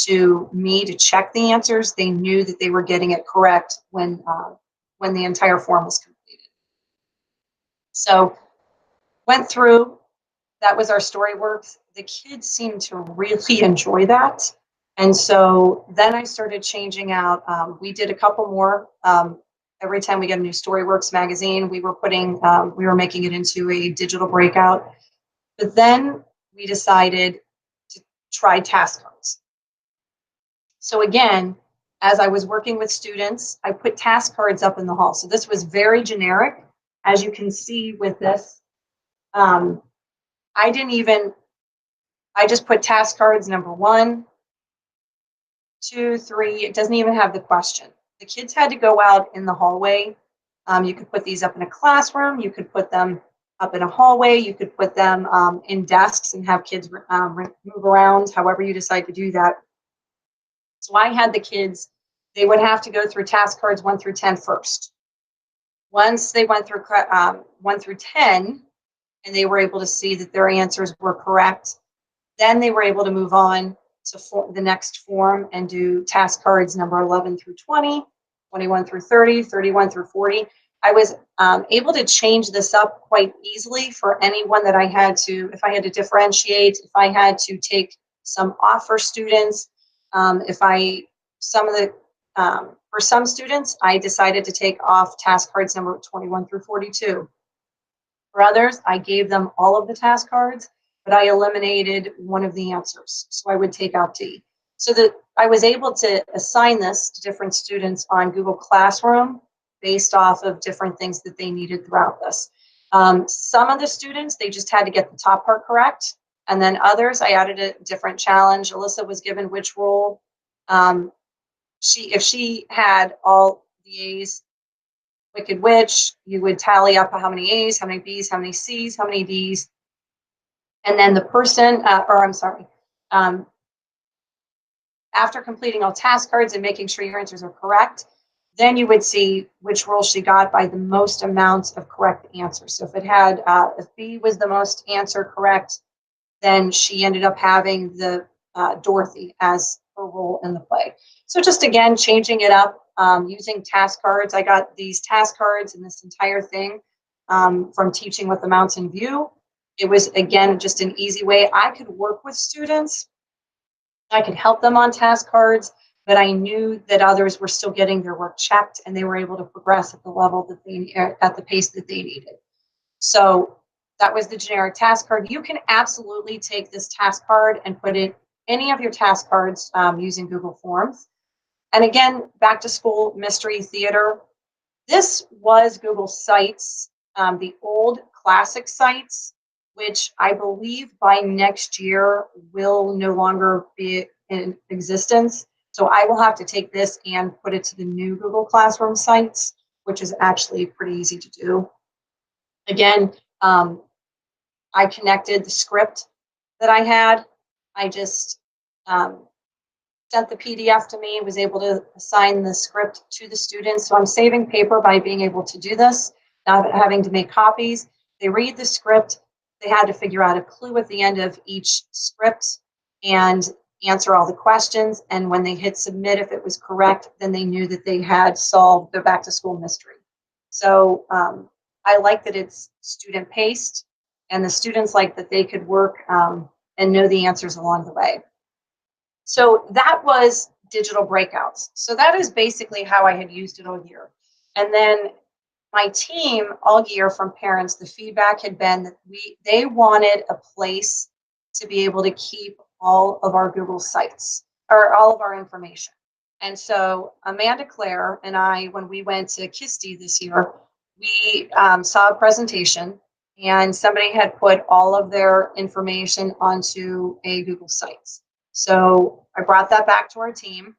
to me to check the answers. They knew that they were getting it correct when the entire form was completed. So went through, that was our Storyworks. The kids seemed to really enjoy that. And so then I started changing out, we did a couple more. Every time we get a new Storyworks magazine, we were making it into a digital breakout. But then we decided to try task cards. So again, as I was working with students, I put task cards up in the hall. So this was very generic. As you can see with this, I just put task cards number 1, 2, 3. It doesn't even have the question. The kids had to go out in the hallway. You could put these up in a classroom. You could put them up in a hallway. You could put them in desks and have kids move around, however you decide to do that. So I had the kids, they would have to go through task cards 1 through 10 first. Once they went through 1 through 10, and they were able to see that their answers were correct, then they were able to move on to the next form and do task cards number 11 through 20, 21 through 30, 31 through 40. I was able to change this up quite easily for anyone that I had to, if I had to differentiate, if I had to take some off for students, for some students, I decided to take off task cards number 21 through 42. For others, I gave them all of the task cards, but I eliminated one of the answers. So I would take out D. So that I was able to assign this to different students on Google Classroom based off of different things that they needed throughout this. Some of the students, they just had to get the top part correct. And then others, I added a different challenge. Alyssa was given which role. If she had all the A's, Wicked Witch, you would tally up how many A's, how many B's, how many C's, how many D's. And then the person, after completing all task cards and making sure your answers are correct, then you would see which role she got by the most amount of correct answers. So if it had, if B was the most answer correct, then she ended up having the Dorothy as her role in the play. So just again, changing it up, using task cards. I got these task cards and this entire thing from Teaching with the Mountain View. It was, again, just an easy way I could work with students I could help them on task cards, but I knew that others were still getting their work checked and they were able to progress at the level that they, at the pace that they needed. So that was the generic task card. You can absolutely take this task card and put it any of your task cards using Google Forms. And again, back to school mystery theater. This was Google Sites, the old classic sites, which I believe by next year will no longer be in existence. So I will have to take this and put it to the new Google Classroom sites, which is actually pretty easy to do. Again, I connected the script that I had. I just sent the PDF to me, was able to assign the script to the students. So I'm saving paper by being able to do this, not having to make copies. They read the script. They had to figure out a clue at the end of each script and answer all the questions. And when they hit submit, if it was correct, then they knew that they had solved their back to school mystery. So I like that it's student paced, and the students like that they could work and know the answers along the way. So that was digital breakouts. So that is basically how I had used it all year. And then my team all year from parents, the feedback had been that they wanted a place to be able to keep all of our Google sites or all of our information. And so Amanda Claire and I, when we went to KISTI this year, we saw a presentation and somebody had put all of their information onto a Google Sites. So I brought that back to our team.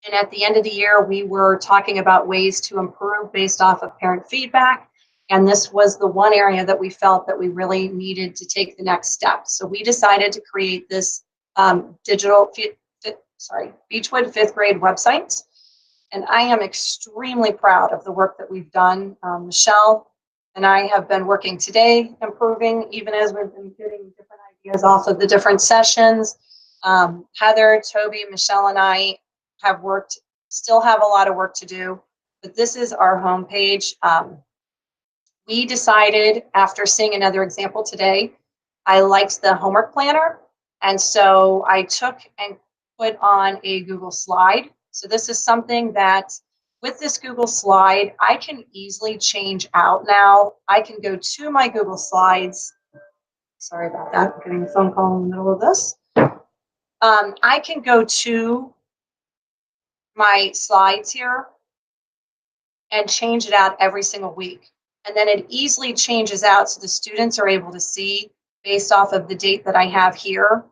And at the end of the year, we were talking about ways to improve based off of parent feedback. And this was the one area that we felt that we really needed to take the next step. So we decided to create this Beechwood fifth grade website. And I am extremely proud of the work that we've done. Michelle and I have been working today, improving, even as we've been getting different ideas off of the different sessions. Heather, Toby, Michelle, and I have worked, still have a lot of work to do, but this is our homepage. We decided after seeing another example today, I liked the homework planner. And so I took and put on a Google slide. So this is something that with this Google slide, I can easily change out now. I can go to my Google Slides. Sorry about that, I'm getting a phone call in the middle of this. I can go to my slides here and change it out every single week. And then it easily changes out so the students are able to see based off of the date that I have here.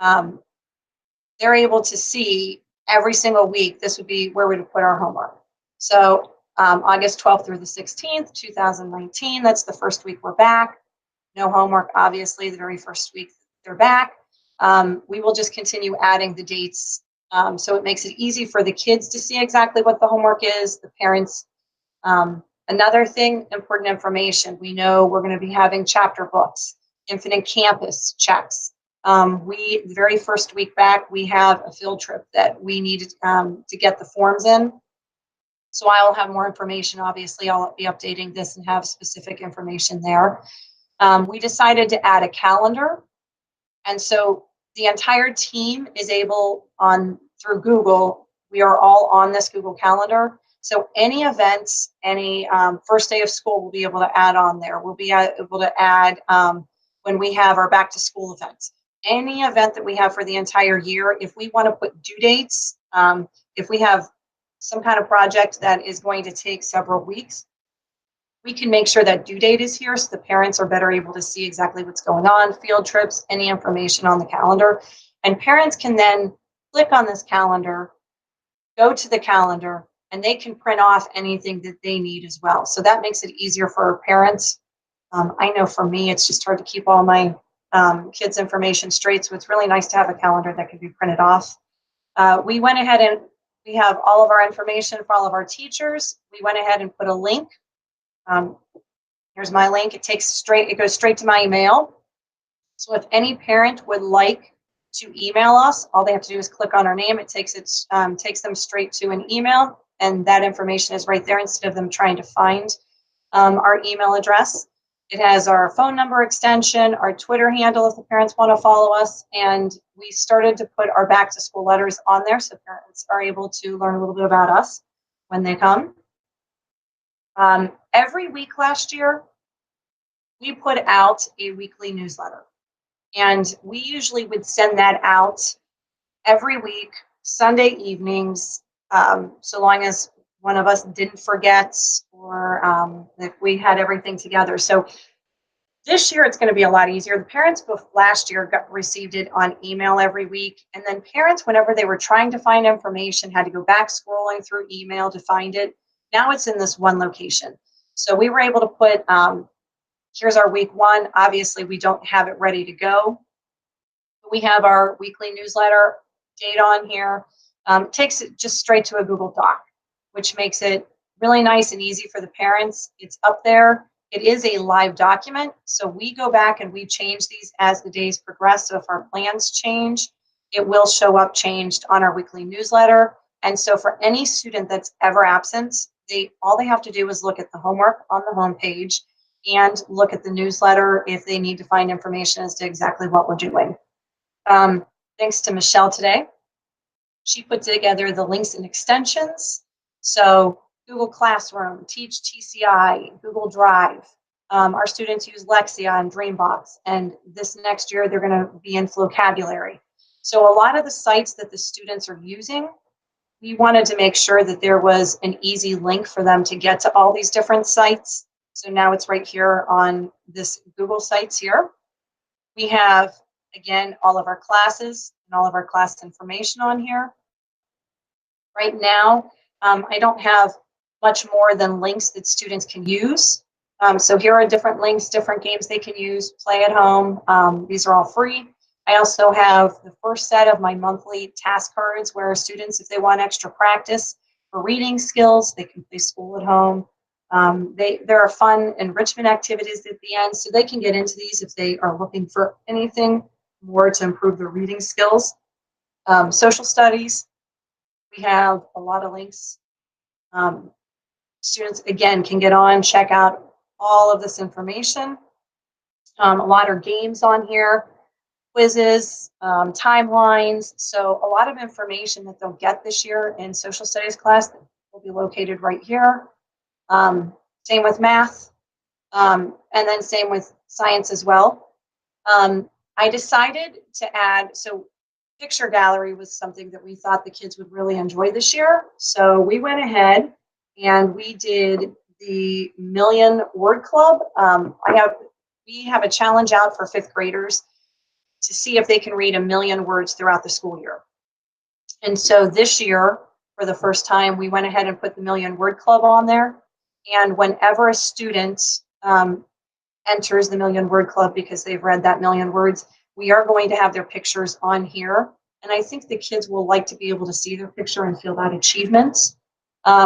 They're able to see every single week. This would be where we would put our homework. So August 12th through the 16th, 2019, that's the first week we're back. No homework, obviously, the very first week they're back. We will just continue adding the dates. So it makes it easy for the kids to see exactly what the homework is, the parents. Another thing, important information, we know we're going to be having chapter books, Infinite Campus checks. The very first week back, we have a field trip that we needed to get the forms in. So I'll have more information. Obviously, I'll be updating this and have specific information there. We decided to add a calendar. And so the entire team is able through Google, we are all on this Google Calendar. So any events, any first day of school, we'll be able to add on there. We'll be able to add when we have our back to school events. Any event that we have for the entire year, if we want to put due dates, if we have some kind of project that is going to take several weeks, we can make sure that due date is here so the parents are better able to see exactly what's going on, field trips, any information on the calendar. And parents can then click on this calendar, go to the calendar, and they can print off anything that they need as well. So that makes it easier for parents. I know for me, it's just hard to keep all my kids' information straight. So it's really nice to have a calendar that can be printed off. We went ahead and we have all of our information for all of our teachers. We went ahead and put a link. Here's my link. It goes straight to my email. So if any parent would like to email us, all they have to do is click on our name. It takes them straight to an email, and that information is right there instead of them trying to find our email address. It has our phone number extension, our Twitter handle if the parents want to follow us, and we started to put our back to school letters on there so parents are able to learn a little bit about us when they come. Every week last year, we put out a weekly newsletter, and we usually would send that out every week, Sunday evenings, so long as one of us didn't forget or if we had everything together. So this year it's going to be a lot easier. The parents last year received it on email every week, and then parents, whenever they were trying to find information, had to go back scrolling through email to find it. Now it's in this one location. So we were able to put, here's our week one. Obviously, we don't have it ready to go. We have our weekly newsletter date on here. It takes it just straight to a Google Doc, which makes it really nice and easy for the parents. It's up there. It is a live document, so we go back and we change these as the days progress. So if our plans change, it will show up changed on our weekly newsletter. And so for any student that's ever absent, all they have to do is look at the homework on the homepage and look at the newsletter if they need to find information as to exactly what we're doing. Thanks to Michelle today. She put together the links and extensions. So Google Classroom, Teach TCI, Google Drive. Our students use Lexia and Dreambox, and this next year they're going to be in Flocabulary. So a lot of the sites that the students are using, we wanted to make sure that there was an easy link for them to get to all these different sites. So now it's right here on this Google Sites here. We have, again, all of our classes and all of our class information on here. Right now, I don't have much more than links that students can use. So here are different links, different games they can use, play at home. These are all free. I also have the first set of my monthly task cards where students, if they want extra practice for reading skills, they can play school at home. There are fun enrichment activities at the end, so they can get into these if they are looking for anything more to improve their reading skills. Social studies, we have a lot of links. Students, again, can get on, check out all of this information. A lot of games on here, quizzes, timelines. So a lot of information that they'll get this year in social studies class that will be located right here. Same with math, and then same with science as well. I decided to add, so picture gallery was something that we thought the kids would really enjoy this year. So we went ahead and we did the Million Word Club. We have a challenge out for 5th graders to see if they can read 1 million words throughout the school year. And so this year, for the first time, we went ahead and put the Million Word Club on there. And whenever a student enters the Million Word Club because they've read that 1 million words, we are going to have their pictures on here. And I think the kids will like to be able to see their picture and feel that achievement.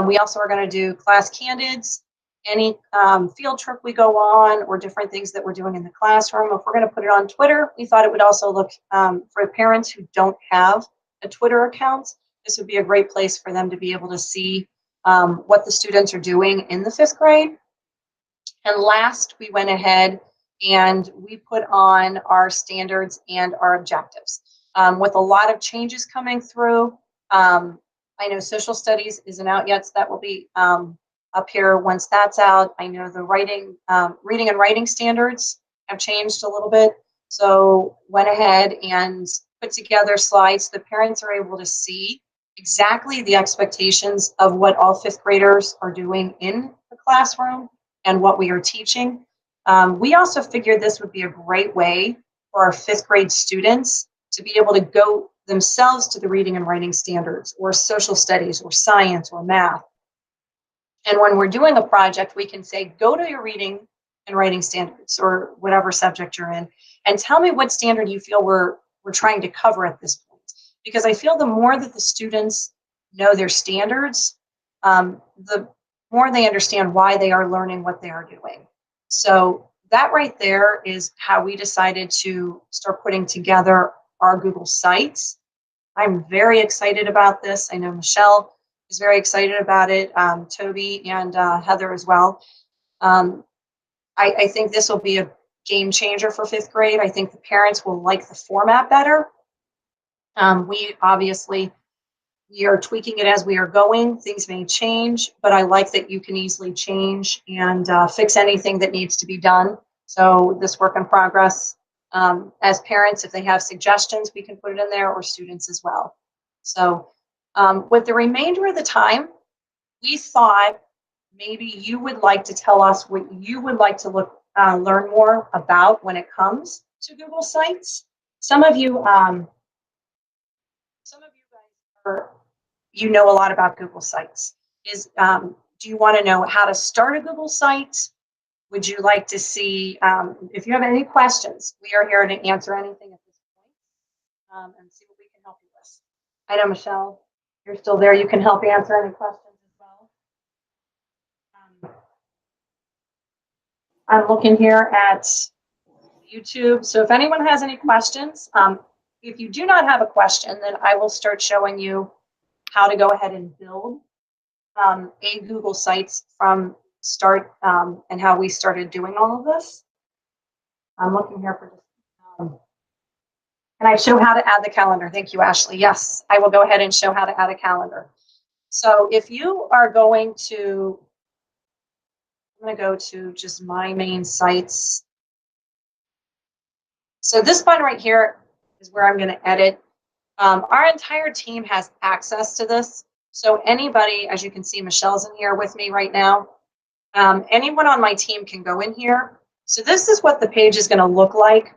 We also are going to do class candids, any field trip we go on, or different things that we're doing in the classroom. If we're going to put it on Twitter, we thought it would also look, for parents who don't have a Twitter account, this would be a great place for them to be able to see what the students are doing in the 5th grade. And last, we went ahead and we put on our standards and our objectives. With a lot of changes coming through, I know social studies isn't out yet, so that will be up here once that's out. I know the reading and writing standards have changed a little bit. So went ahead and put together slides so the parents are able to see exactly the expectations of what all 5th graders are doing in the classroom and what we are teaching. We also figured this would be a great way for our 5th grade students to be able to go themselves to the reading and writing standards, or social studies, or science, or math. And when we're doing a project, we can say, go to your reading and writing standards, or whatever subject you're in, and tell me what standard you feel we're trying to cover at this point. Because I feel the more that the students know their standards, the more they understand why they are learning what they are doing. So that right there is how we decided to start putting together our Google Sites. I'm very excited about this. I know Michelle is very excited about it, Toby and Heather as well. I think this will be a game changer for 5th grade. I think the parents will like the format better. We are tweaking it as we are going. Things may change, but I like that you can easily change and fix anything that needs to be done. So this work in progress, as parents, if they have suggestions, we can put it in there, or students as well. So with the remainder of the time, we thought maybe you would like to tell us what you would like to learn more about when it comes to Google Sites. Some of you guys you know a lot about Google Sites. Do you want to know how to start a Google site? Would you like to see, if you have any questions, we are here to answer anything at this point, and see what we can help you with. I know, Michelle, you're still there. You can help answer any questions as well. I'm looking here at YouTube. So if anyone has any questions, if you do not have a question, then I will start showing you how to go ahead and build a Google Sites from start, and how we started doing all of this. I'm looking here for just, can I show how to add the calendar? Thank you, Ashley. Yes, I will go ahead and show how to add a calendar. So if you are going to, I'm going to go to just my main sites. So this button right here is where I'm going to edit. Our entire team has access to this. So anybody, as you can see, Michelle's in here with me right now. Anyone on my team can go in here. So this is what the page is going to look like.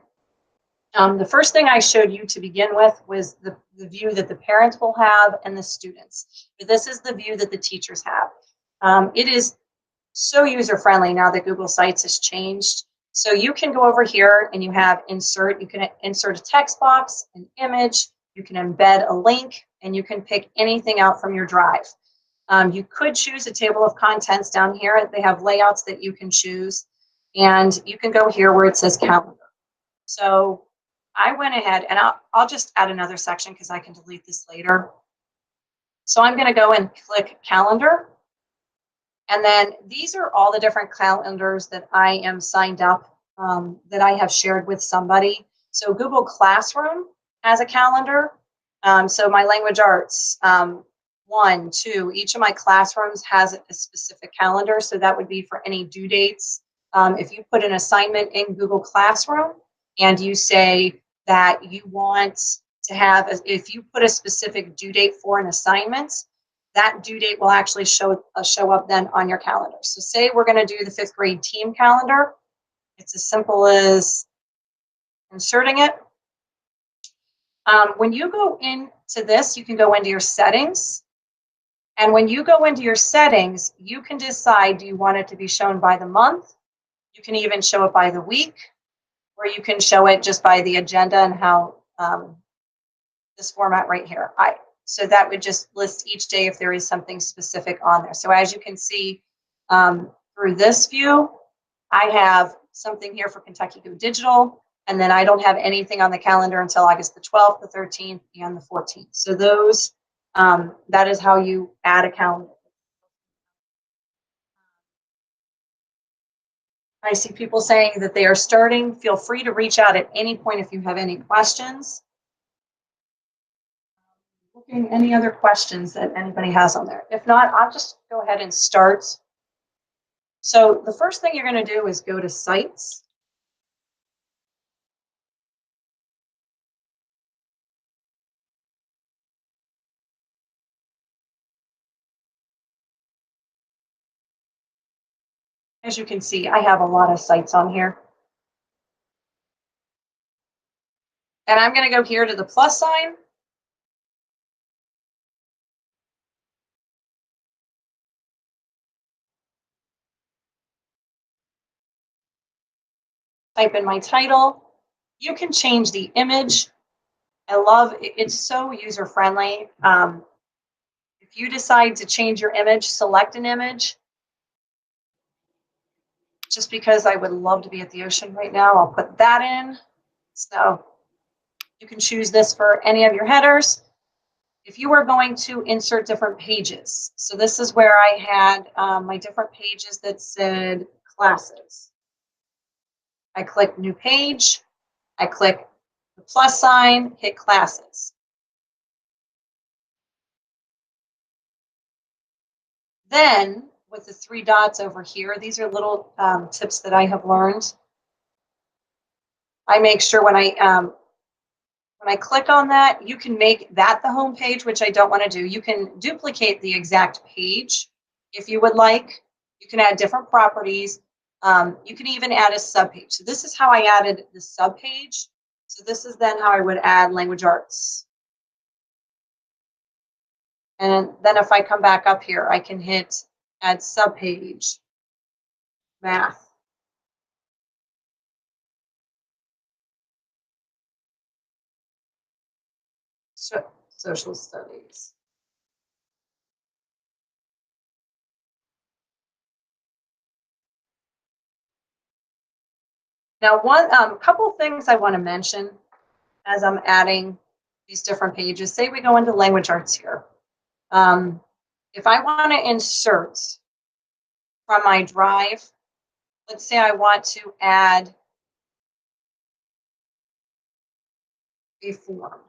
The first thing I showed you to begin with was the view that the parents will have and the students. But this is the view that the teachers have. It is so user-friendly now that Google Sites has changed. So you can go over here and you have insert. You can insert a text box, an image. You can embed a link, and you can pick anything out from your drive. You could choose a table of contents down here. They have layouts that you can choose, and you can go here where it says calendar. So I went ahead, and I'll just add another section because I can delete this later. So I'm going to go and click calendar. And then these are all the different calendars that I am signed up, that I have shared with somebody. So Google Classroom has a calendar. So my language arts, 1, 2, each of my classrooms has a specific calendar. So that would be for any due dates. If you put an assignment in Google Classroom and you say that you want to have, if you put a specific due date for an assignment, that due date will actually show up then on your calendar. So say we're going to do the 5th grade team calendar. It's as simple as inserting it. When you go into this, you can go into your settings. And when you go into your settings, you can decide, do you want it to be shown by the month? You can even show it by the week, or you can show it just by the agenda and how this format right here. So that would just list each day if there is something specific on there. So as you can see through this view, I have something here for Kentucky Go Digital, and then I don't have anything on the calendar until August the 12th, the 13th, and the 14th. So those, that is how you add a calendar. I see people saying that they are starting. Feel free to reach out at any point if you have any questions. Any other questions that anybody has on there? If not, I'll just go ahead and start. So the first thing you're going to do is go to Sites. As you can see, I have a lot of sites on here. And I'm going to go here to the plus sign. Type in my title. You can change the image. I love it. It's so user-friendly. If you decide to change your image, select an image. Just because I would love to be at the ocean right now, I'll put that in. So you can choose this for any of your headers. If you are going to insert different pages, so this is where I had my different pages that said classes. I click new page, I click the plus sign, hit classes. Then with the 3 dots over here, these are little tips that I have learned. I make sure when I click on that, you can make that the home page, which I don't want to do. You can duplicate the exact page if you would like. You can add different properties. You can even add a subpage. So this is how I added the subpage. So this is then how I would add language arts. And then if I come back up here, I can hit add subpage, math. Social studies. Now, couple things I want to mention as I'm adding these different pages. Say we go into language arts here. If I want to insert from my drive, let's say I want to add a form.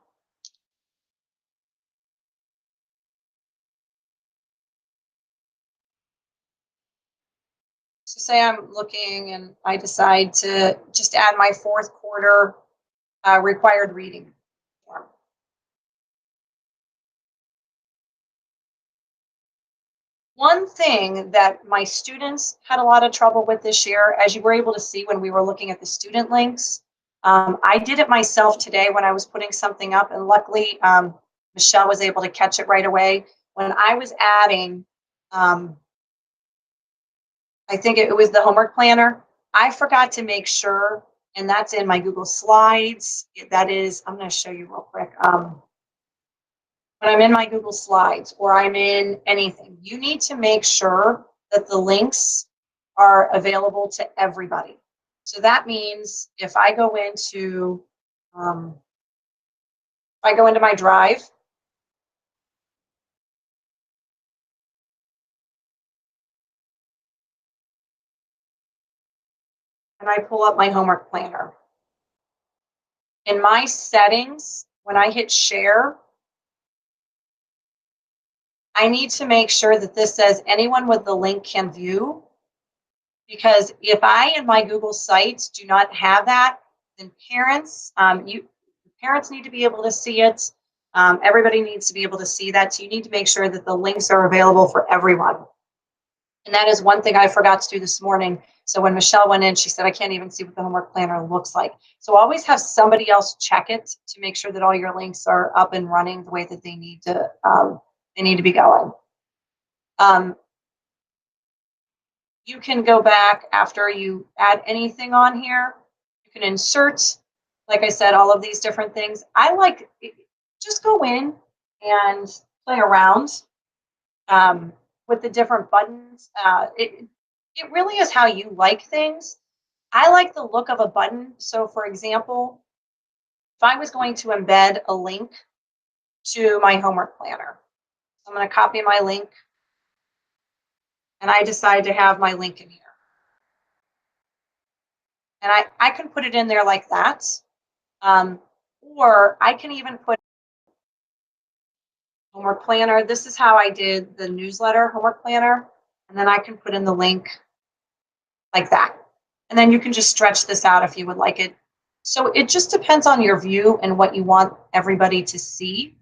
So say I'm looking and I decide to just add my 4th quarter required reading form. One thing that my students had a lot of trouble with this year, as you were able to see when we were looking at the student links, I did it myself today when I was putting something up, and luckily Michelle was able to catch it right away. When I was adding, I think it was the homework planner, I forgot to make sure, and that's in my Google Slides. That is, I'm going to show you real quick. When I'm in my Google Slides or I'm in anything, you need to make sure that the links are available to everybody. So that means if I go into my drive, and I pull up my homework planner, in my settings, when I hit share, I need to make sure that this says anyone with the link can view, because if I in my Google Sites do not have that, then parents need to be able to see it. Everybody needs to be able to see that. So you need to make sure that the links are available for everyone. And that is one thing I forgot to do this morning. So when Michelle went in, she said, I can't even see what the homework planner looks like. So always have somebody else check it to make sure that all your links are up and running the way that they need to be going. You can go back after you add anything on here. You can insert, like I said, all of these different things. I like, just go in and play around with the different buttons. It really is how you like things. I like the look of a button. So for example, if I was going to embed a link to my homework planner, I'm going to copy my link, and I decide to have my link in here. And I can put it in there like that. Or I can even put homework planner. This is how I did the newsletter homework planner. And then I can put in the link like that. And then you can just stretch this out if you would like it. So it just depends on your view and what you want everybody to see.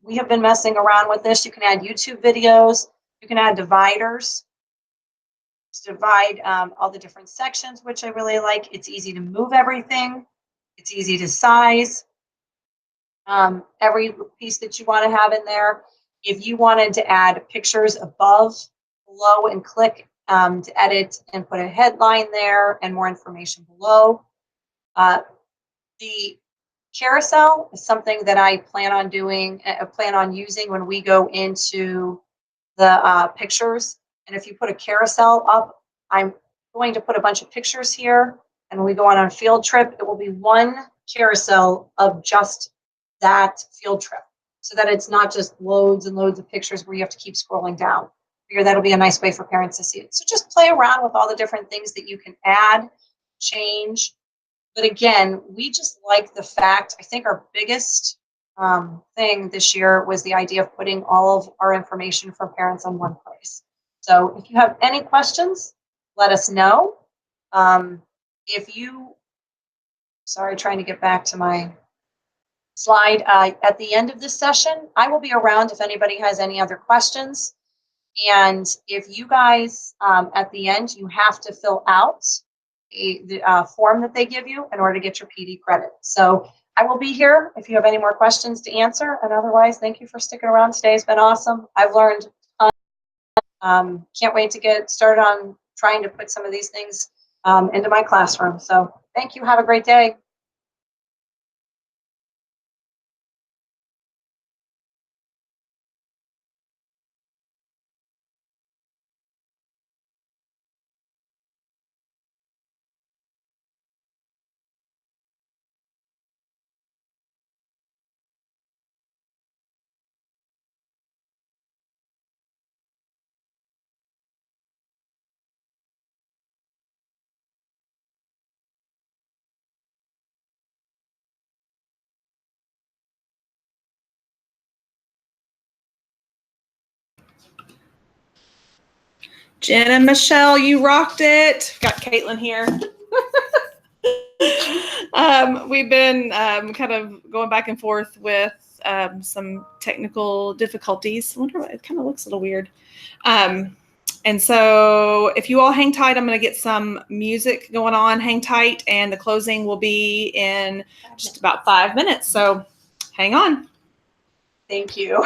We have been messing around with this. You can add YouTube videos. You can add dividers. Just divide all the different sections, which I really like. It's easy to move everything. It's easy to size every piece that you want to have in there. If you wanted to add pictures above, below, and click to edit and put a headline there and more information below. The carousel is something that I plan on using when we go into the pictures. And if you put a carousel up, I'm going to put a bunch of pictures here. And when we go on a field trip, it will be one carousel of just that field trip, so that it's not just loads and loads of pictures where you have to keep scrolling down. I figure that'll be a nice way for parents to see it. So just play around with all the different things that you can add. change. But again, we just like the fact, I think our biggest thing this year was the idea of putting all of our information for parents on one place. So if you have any questions, let us know. If you, sorry, trying to get back to my slide. At the end of this session, I will be around if anybody has any other questions. And if you guys, at the end, you have to fill out the form that they give you in order to get your PD credit. So I will be here if you have any more questions to answer. And otherwise, thank you for sticking around. Today has been awesome. I've learned a ton. Can't wait to get started on trying to put some of these things into my classroom. So thank you. Have a great day. Jen and Michelle, you rocked it. Got Caitlin here. We've been kind of going back and forth with some technical difficulties. I wonder what, it kind of looks a little weird. And so if you all hang tight, I'm going to get some music going on. Hang tight, and the closing will be in just about 5 minutes. So hang on. Thank you.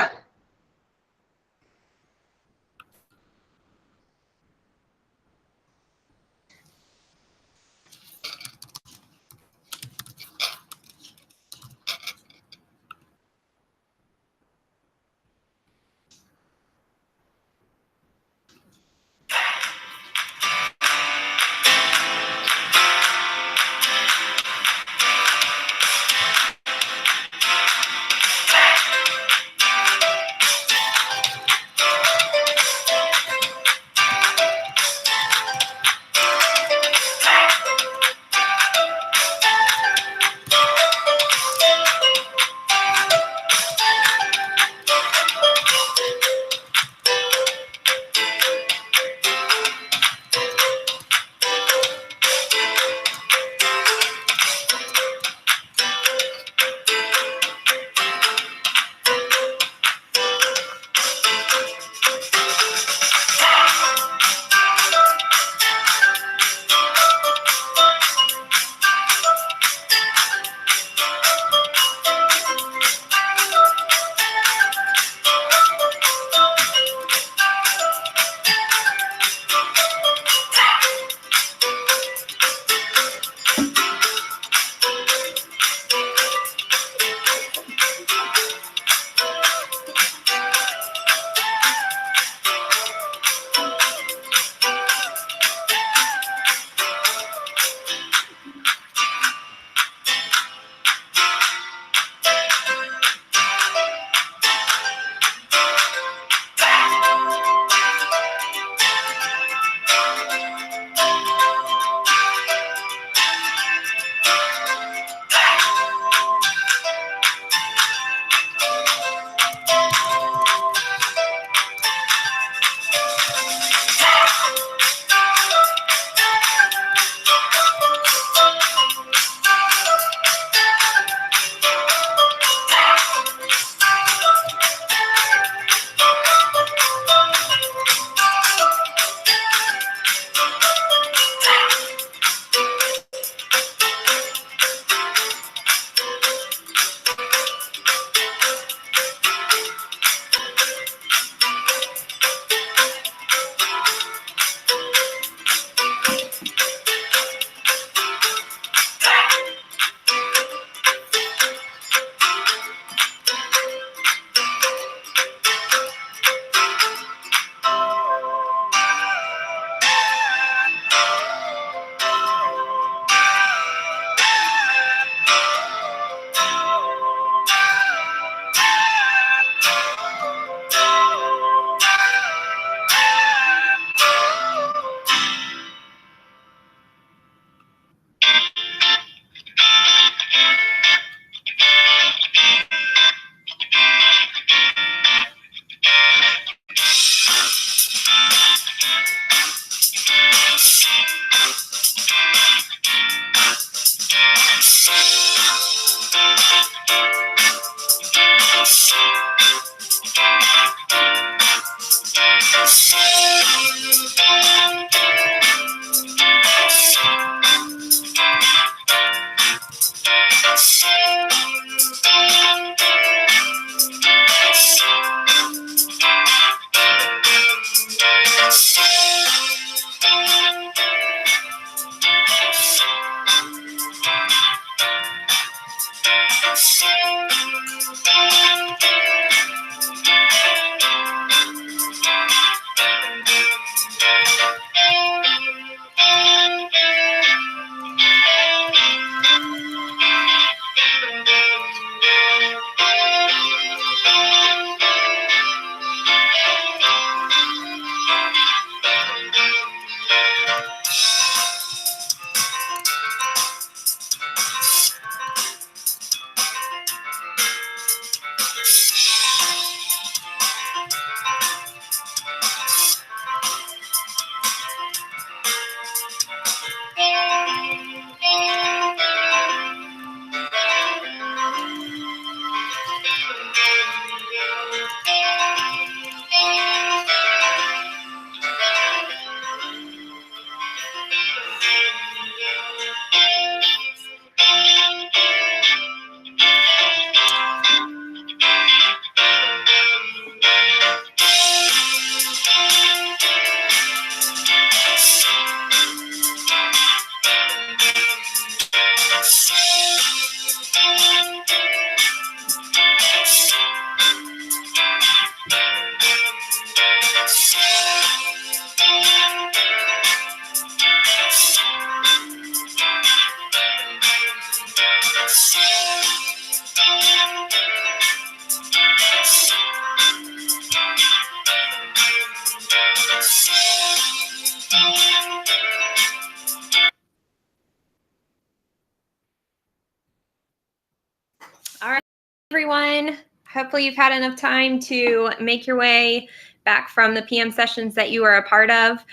All right, everyone. Hopefully you've had enough time to make your way back from the PM sessions that you were a part of.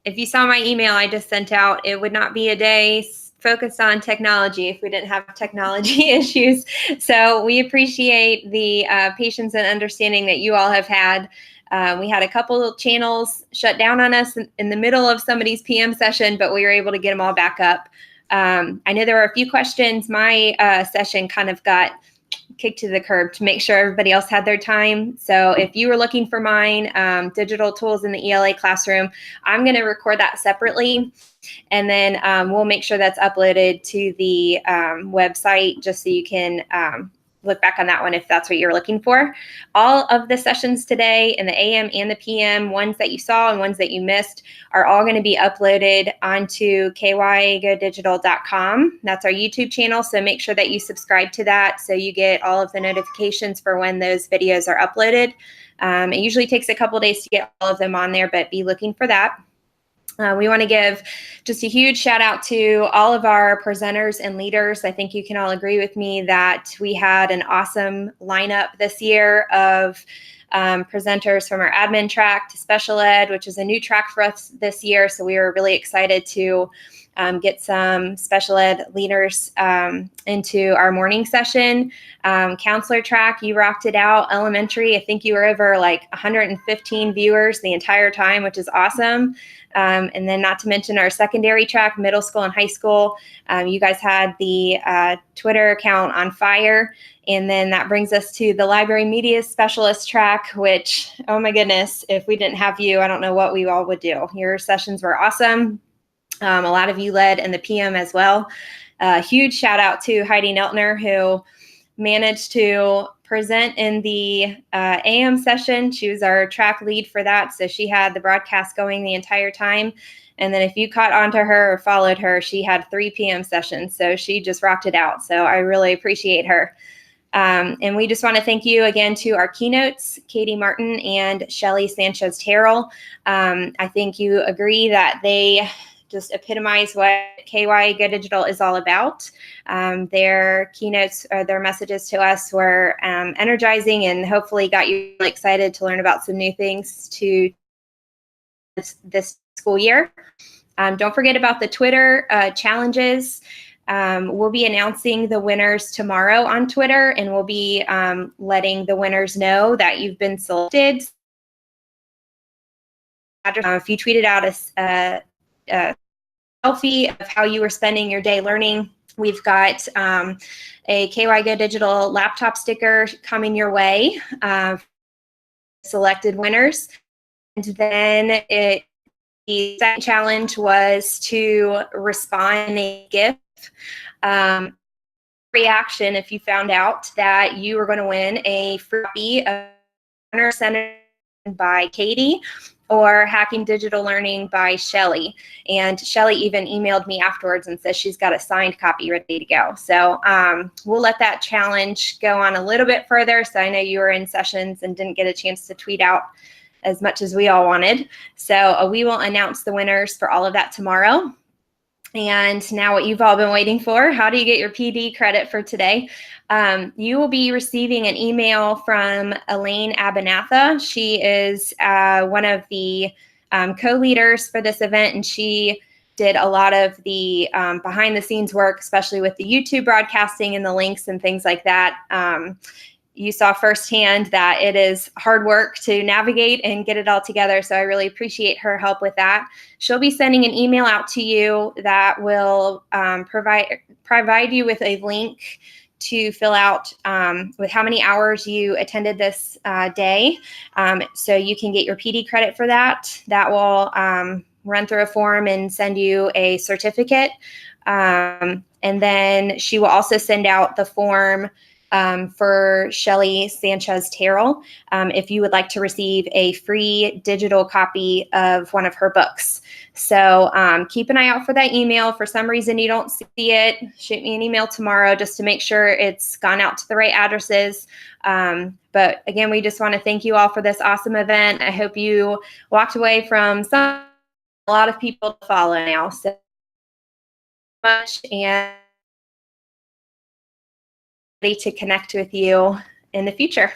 If you saw my email I just sent out, it would not be a day focused on technology if we didn't have technology issues. So we appreciate the patience and understanding that you all have had. We had a couple of channels shut down on us in the middle of somebody's PM session, but we were able to get them all back up. I know there were a few questions. My session kind of got kicked to the curb to make sure everybody else had their time. So if you were looking for mine, digital tools in the ELA classroom, I'm going to record that separately. And then we'll make sure that's uploaded to the website just so you can look back on that one if that's what you're looking for. All of the sessions today in the AM and the PM, ones that you saw and ones that you missed, are all going to be uploaded onto kygodigital.com. That's our YouTube channel, so make sure that you subscribe to that so you get all of the notifications for when those videos are uploaded. It usually takes a couple days to get all of them on there, but be looking for that. We want to give just a huge shout out to all of our presenters and leaders. I think you can all agree with me that we had an awesome lineup this year of presenters from our admin track to special ed, which is a new track for us this year. So we were really excited to get some special ed leaders into our morning session. Counselor track, you rocked it out. Elementary, I think you were over like 115 viewers the entire time, which is awesome. And then not to mention our secondary track, middle school and high school. You guys had the Twitter account on fire. And then that brings us to the library media specialist track, which, oh my goodness, if we didn't have you, I don't know what we all would do. Your sessions were awesome. A lot of you led in the PM as well. Huge shout out to Heidi Neltner, who managed to present in the AM session. She was our track lead for that, so she had the broadcast going the entire time. And then if you caught onto her or followed her, she had 3 PM sessions, so she just rocked it out. So I really appreciate her. And we just want to thank you again to our keynotes, Katie Martin and Shelly Sanchez-Terrell. I think you agree that they just epitomize what KY Go Digital is all about. Their keynotes or their messages to us were energizing and hopefully got you really excited to learn about some new things to this school year. Don't forget about the Twitter challenges. We'll be announcing the winners tomorrow on Twitter, and we'll be letting the winners know that you've been selected. If you tweeted out a selfie of how you were spending your day learning, we've got a KY Go Digital laptop sticker coming your way. Selected winners. And then the second challenge was to respond in a GIF reaction if you found out that you were going to win a free copy of Honor Center by Katie or Hacking Digital Learning by Shelly. And Shelly even emailed me afterwards and says she's got a signed copy ready to go. So we'll let that challenge go on a little bit further. So I know you were in sessions and didn't get a chance to tweet out as much as we all wanted. So we will announce the winners for all of that tomorrow. And now what you've all been waiting for, how do you get your PD credit for today? You will be receiving an email from Elaine Abanatha. She is one of the co-leaders for this event, and she did a lot of the behind the scenes work, especially with the YouTube broadcasting and the links and things like that. You saw firsthand that it is hard work to navigate and get it all together. So I really appreciate her help with that. She'll be sending an email out to you that will provide you with a link to fill out with how many hours you attended this day. So you can get your PD credit for that. That will run through a form and send you a certificate. And then she will also send out the form for Shelly Sanchez Terrell if you would like to receive a free digital copy of one of her books. So keep an eye out for that email. For some reason you don't see it, shoot me an email tomorrow just to make sure it's gone out to the right addresses. But again, we just want to thank you all for this awesome event. I hope you walked away from a lot of people to follow now. So much, and to connect with you in the future.